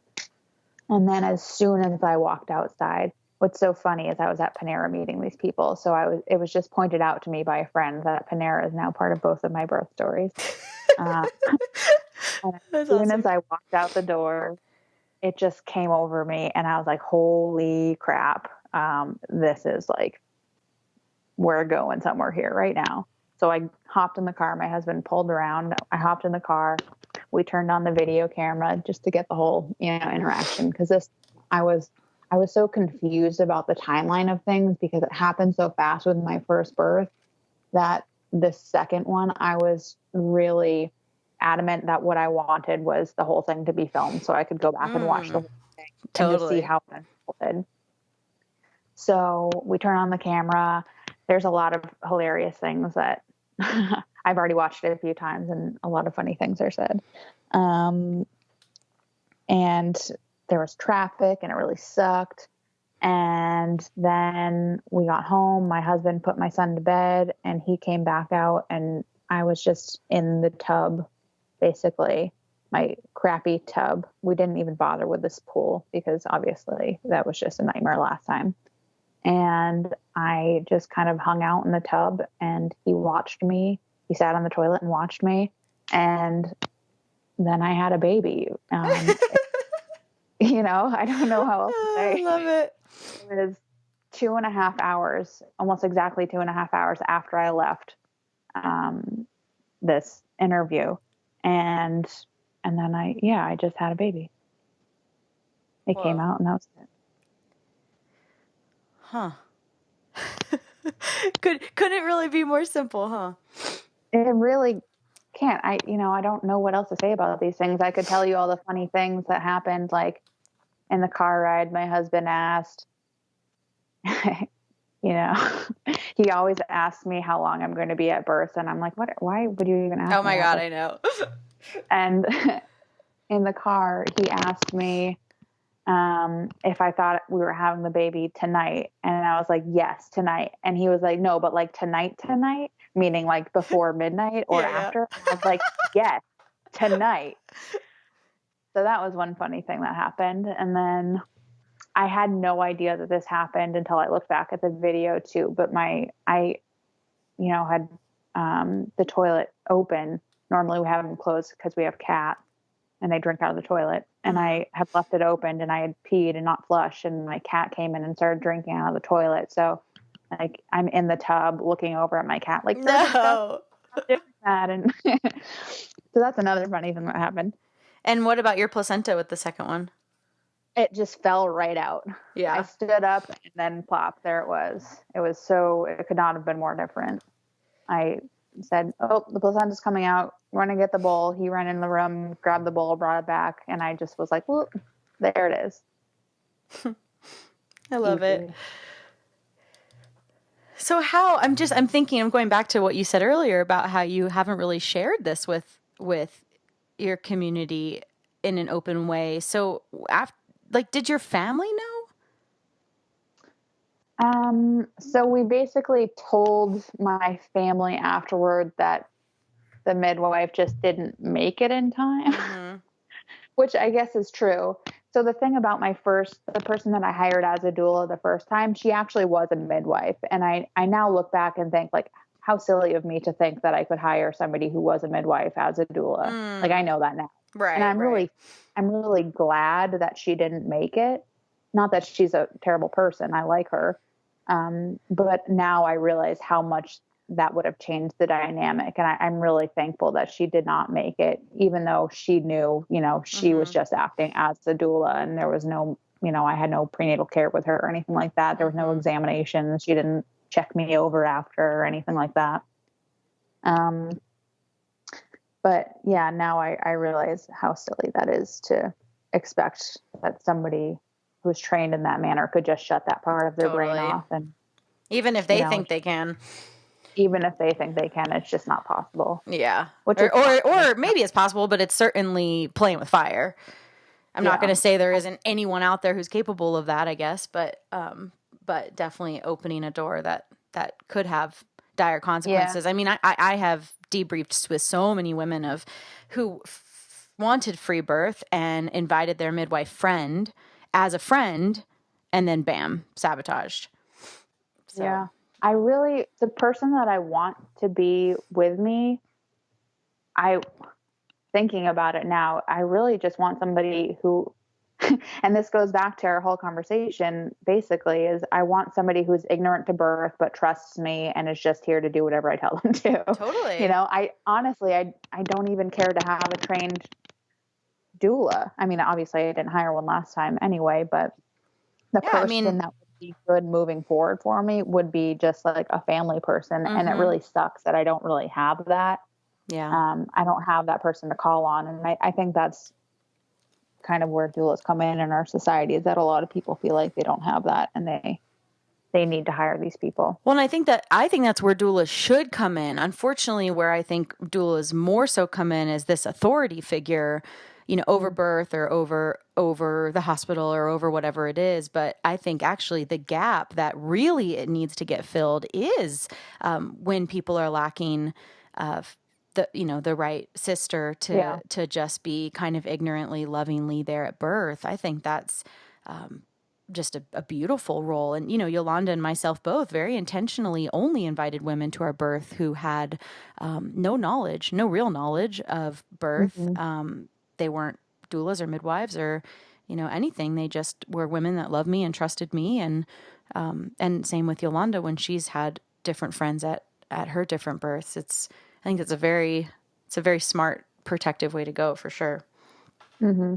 And then as soon as I walked outside, what's so funny is I was at Panera meeting these people. So it was just pointed out to me by a friend that Panera is now part of both of my birth stories. And as soon as I walked out the door, it just came over me and I was like, holy crap. This is like, we're going somewhere here right now. So I hopped in the car. My husband pulled around. I hopped in the car. We turned on the video camera just to get the whole, interaction. Cause I was so confused about the timeline of things because it happened so fast with my first birth that the second one, I was really adamant that what I wanted was the whole thing to be filmed so I could go back and watch the whole thing and just see how it unfolded. So we turn on the camera. There's a lot of hilarious things that I've already watched it a few times and a lot of funny things are said. And there was traffic and it really sucked. And then we got home. My husband put my son to bed and he came back out and I was just in the tub, basically my crappy tub. We didn't even bother with this pool because obviously that was just a nightmare last time. And I just kind of hung out in the tub and he watched me. He sat on the toilet and watched me. And then I had a baby. I don't know how else to say. I love it. It was 2.5 hours, almost exactly 2.5 hours after I left this interview. And then I just had a baby. It came out and that was it. Huh. Couldn't really be more simple, huh? It really can't. I don't know what else to say about these things. I could tell you all the funny things that happened, like in the car ride, my husband asked, he always asks me how long I'm going to be at birth. And I'm like, why would you even ask me? Oh my God, I know. And in the car, he asked me if I thought we were having the baby tonight. And I was like, yes, tonight. And he was like, no, but like tonight, meaning like before midnight or after. Yeah. I was like, yes, tonight. So that was one funny thing that happened. And then I had no idea that this happened until I looked back at the video too. But I had the toilet open. Normally we have them closed because we have cats and they drink out of the toilet. And I had left it open and I had peed and not flushed. And my cat came in and started drinking out of the toilet. So like I'm in the tub looking over at my cat, like, no, stop doing that. And so that's another funny thing that happened. And what about your placenta with the second one? It just fell right out. Yeah. I stood up and then plop, there it was. It could not have been more different. I said, oh, the placenta's coming out. Run and get the bowl. He ran in the room, grabbed the bowl, brought it back. And I just was like, well, there it is. I love it. So I'm thinking, I'm going back to what you said earlier about how you haven't really shared this with your community in an open way. So did your family know? So we basically told my family afterward that the midwife just didn't make it in time, which I guess is true. So the thing about the person that I hired as a doula the first time, she actually was a midwife. And I now look back and think like, how silly of me to think that I could hire somebody who was a midwife as a doula. Like I know that now. Right. And I'm really glad that she didn't make it. Not that she's a terrible person. I like her. But now I realize how much that would have changed the dynamic. And I'm really thankful that she did not make it, even though she knew, she was just acting as the doula, and there was no, I had no prenatal care with her or anything like that. There was no examinations. She didn't check me over after or anything like that. But yeah, now I realize how silly that is to expect that somebody who's trained in that manner could just shut that part of their brain off. And even if they think they can. Even if they think they can, it's just not possible. Yeah. Or maybe it's possible, but it's certainly playing with fire. I'm not going to say there isn't anyone out there who's capable of that, I guess, but definitely opening a door that could have dire consequences. Yeah. I mean, I have debriefed with so many women who wanted free birth and invited their midwife friend as a friend, and then bam, sabotaged. So. Yeah. The person that I want to be with me, thinking about it now, I really just want somebody who, and this goes back to our whole conversation, basically, is I want somebody who's ignorant to birth, but trusts me and is just here to do whatever I tell them to. Totally. I honestly, I don't even care to have a trained doula. I mean, obviously I didn't hire one last time anyway, but the person that would be good moving forward for me would be just like a family person. And it really sucks that I don't really have that. Yeah. I don't have that person to call on. And I think that's kind of where doulas come in our society, is that a lot of people feel like they don't have that, and they need to hire these people. Well, and I think that's where doulas should come in. Unfortunately, where I think doulas more so come in is this authority figure, over birth or over the hospital or over whatever it is. But I think actually the gap that really it needs to get filled is when people are lacking the right sister to just be kind of ignorantly, lovingly there at birth. I think that's just a beautiful role. And, Yolanda and myself both very intentionally only invited women to our birth who had no real knowledge of birth. They weren't doulas or midwives or, anything. They just were women that loved me and trusted me. And same with Yolanda when she's had different friends at her different births. I think it's a very smart, protective way to go for sure. Mm-hmm.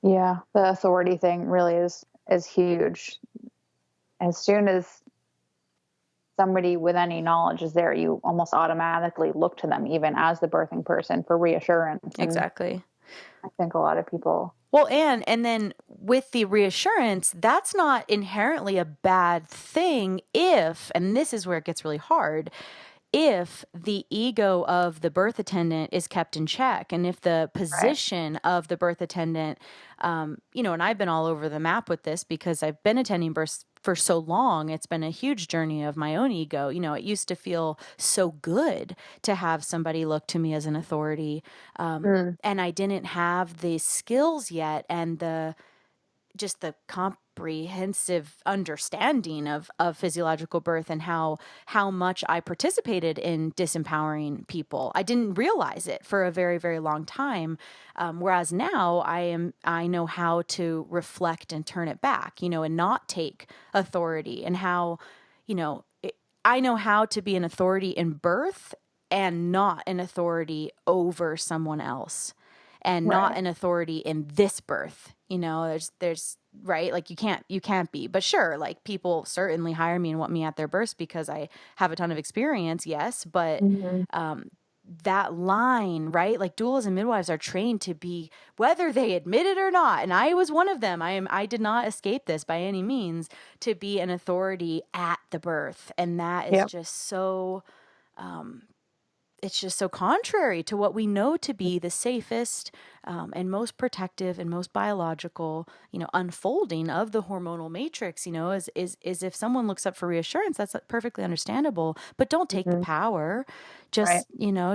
Yeah. The authority thing really is huge. As soon as somebody with any knowledge is there, you almost automatically look to them, even as the birthing person, for reassurance. And exactly. I think a lot of people. Well, and then with the reassurance, that's not inherently a bad thing if, and this is where it gets really hard, if the ego of the birth attendant is kept in check, and if the position of the birth attendant, and I've been all over the map with this because I've been attending births for so long. It's been a huge journey of my own ego. It used to feel so good to have somebody look to me as an authority. And I didn't have the skills yet and the comprehensive understanding of physiological birth and how much I participated in disempowering people. I didn't realize it for a very, very long time. Whereas now I know how to reflect and turn it back, and not take authority, and how, I know how to be an authority in birth and not an authority over someone else. And not an authority in this birth, there's right. Like you can't be, but sure. Like people certainly hire me and want me at their births because I have a ton of experience. Yes. But, that line, right? Like doulas and midwives are trained to be, whether they admit it or not. And I was one of them. I did not escape this by any means, to be an authority at the birth. And that is just so, it's just so contrary to what we know to be the safest and most protective and most biological, unfolding of the hormonal matrix, is if someone looks up for reassurance, that's perfectly understandable, but don't take the power. Just,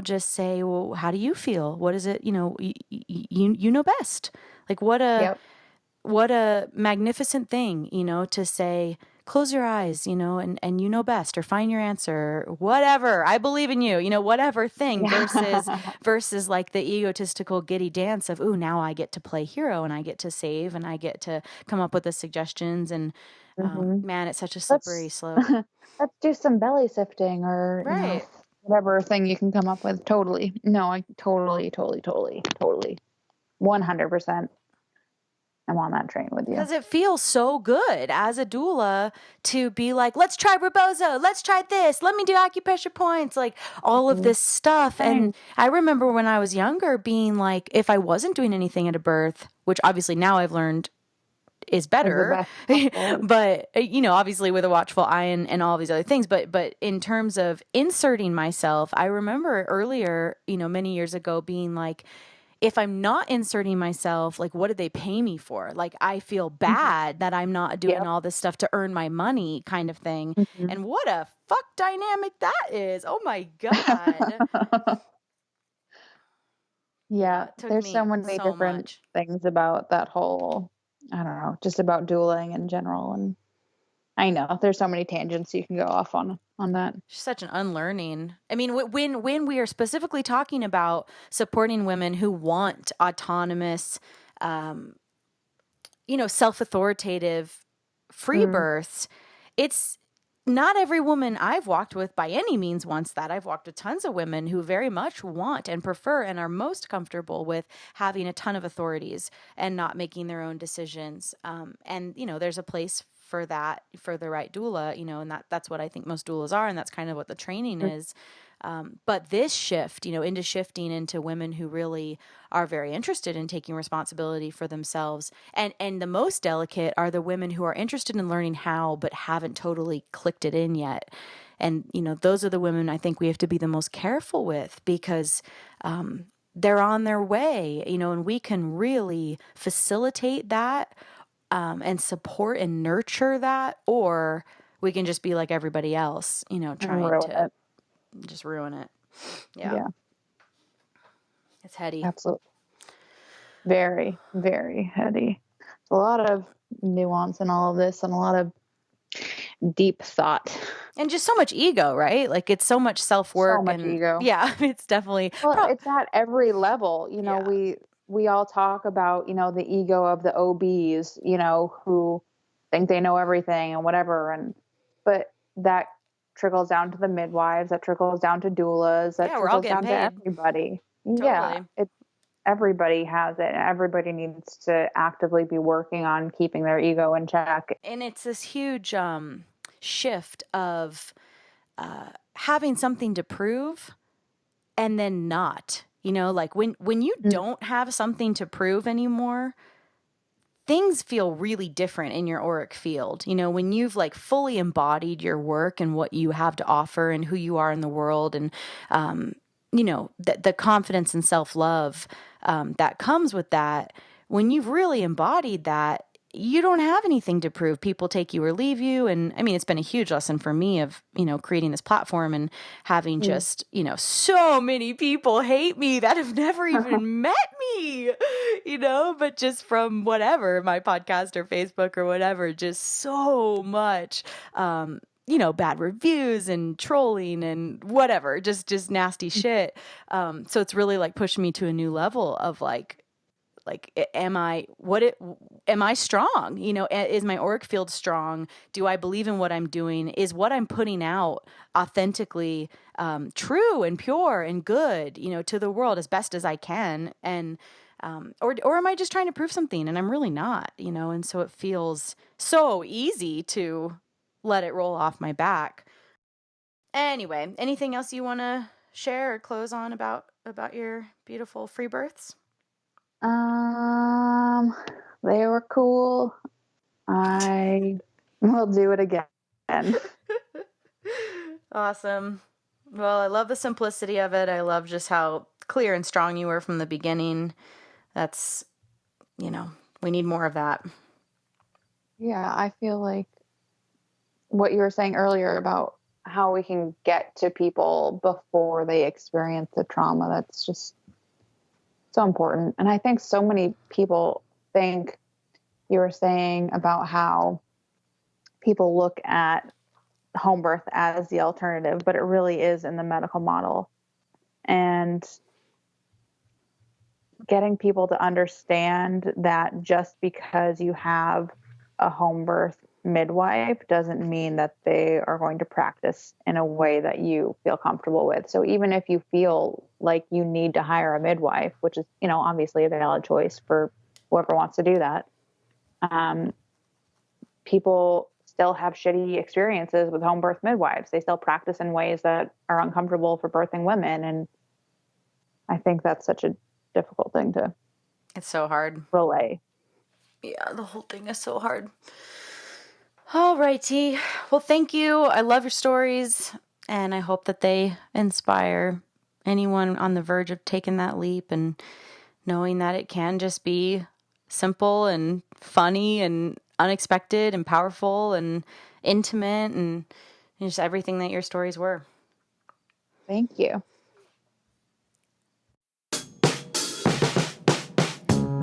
just say, well, how do you feel? What is it? You know best. Like what a magnificent thing, to say, close your eyes, and you know best, or find your answer, whatever. I believe in you, whatever thing, versus like the egotistical giddy dance of, ooh, now I get to play hero and I get to save and I get to come up with the suggestions. And man, it's such a slippery slope. Let's do some belly sifting or, Right. whatever thing you can come up with. Totally. No, I totally, 100% I'm on that train with you. Because it feels so good as a doula to be like, let's try rebozo, let's try this, let me do acupressure points, like all of this stuff. And I remember when I was younger being like, if I wasn't doing anything at a birth, which obviously now I've learned is better, but obviously with a watchful eye and all these other things, but in terms of inserting myself, I remember earlier, many years ago being like, if I'm not inserting myself, like, what did they pay me for? Like, I feel bad that I'm not doing all this stuff to earn my money, kind of thing. And what a fuck dynamic that is. Oh my God. Yeah, there's so many different things about that whole, I don't know, just about dueling in general. And I know there's so many tangents you can go off on that. Such an unlearning. I mean, when we are specifically talking about supporting women who want autonomous, self-authoritative free births, it's not every woman I've walked with by any means wants that. I've walked with tons of women who very much want and prefer and are most comfortable with having a ton of authorities and not making their own decisions. And there's a place for that, for the right doula, and that's what I think most doulas are. And that's kind of what the training is. But this shift, into shifting into women who really are very interested in taking responsibility for themselves. And the most delicate are the women who are interested in learning how, but haven't totally clicked it in yet. And, those are the women I think we have to be the most careful with, because they're on their way, and we can really facilitate that and support and nurture that, or we can just be like everybody else, trying to just ruin it. Yeah. It's heady. Absolutely. Very, very heady. A lot of nuance in all of this and a lot of deep thought. And just so much ego, right? Like, it's so much self-work. So much ego. Yeah, it's definitely. Well, it's at every level. We all talk about, the ego of the OBs, who think they know everything and whatever. But that trickles down to the midwives, that trickles down to doulas, that trickles down to everybody. Totally. Yeah. Everybody has it. Everybody needs to actively be working on keeping their ego in check. And it's this huge shift of having something to prove and then not. Like when you don't have something to prove anymore, things feel really different in your auric field. When you've like fully embodied your work and what you have to offer and who you are in the world, and the confidence and self-love that comes with that, when you've really embodied that, you don't have anything to prove. People take you or leave you. And I mean, it's been a huge lesson for me of, creating this platform and having just, so many people hate me that have never even met me, but just from whatever, my podcast or Facebook or whatever, just so much, bad reviews and trolling and whatever, just nasty shit. So it's really like pushed me to a new level of like, am I strong? Is my auric field strong? Do I believe in what I'm doing? Is what I'm putting out authentically true and pure and good, to the world as best as I can? And or am I just trying to prove something and I'm really not, and so it feels so easy to let it roll off my back. Anyway, anything else you want to share or close on about your beautiful free births? They were cool. I will do it again. Awesome. Well, I love the simplicity of it. I love just how clear and strong you were from the beginning. That's, we need more of that. Yeah, I feel like what you were saying earlier about how we can get to people before they experience the trauma, that's just so important. And I think so many people think, you were saying about how people look at home birth as the alternative, but it really is in the medical model. And getting people to understand that just because you have a home birth midwife doesn't mean that they are going to practice in a way that you feel comfortable with. So even if you feel like you need to hire a midwife, which is, obviously a valid choice for whoever wants to do that, people still have shitty experiences with home birth midwives. They still practice in ways that are uncomfortable for birthing women. And I think that's such a difficult thing to It's so hard. relay. Yeah, the whole thing is so hard. All righty. Well, thank you. I love your stories, and I hope that they inspire anyone on the verge of taking that leap and knowing that it can just be simple and funny and unexpected and powerful and intimate and just everything that your stories were. Thank you.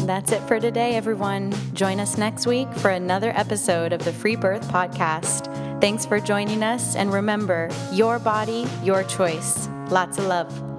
That's it for today, everyone. Join us next week for another episode of the Freebirth podcast. Thanks for joining us, and remember, your body, your choice. Lots of love.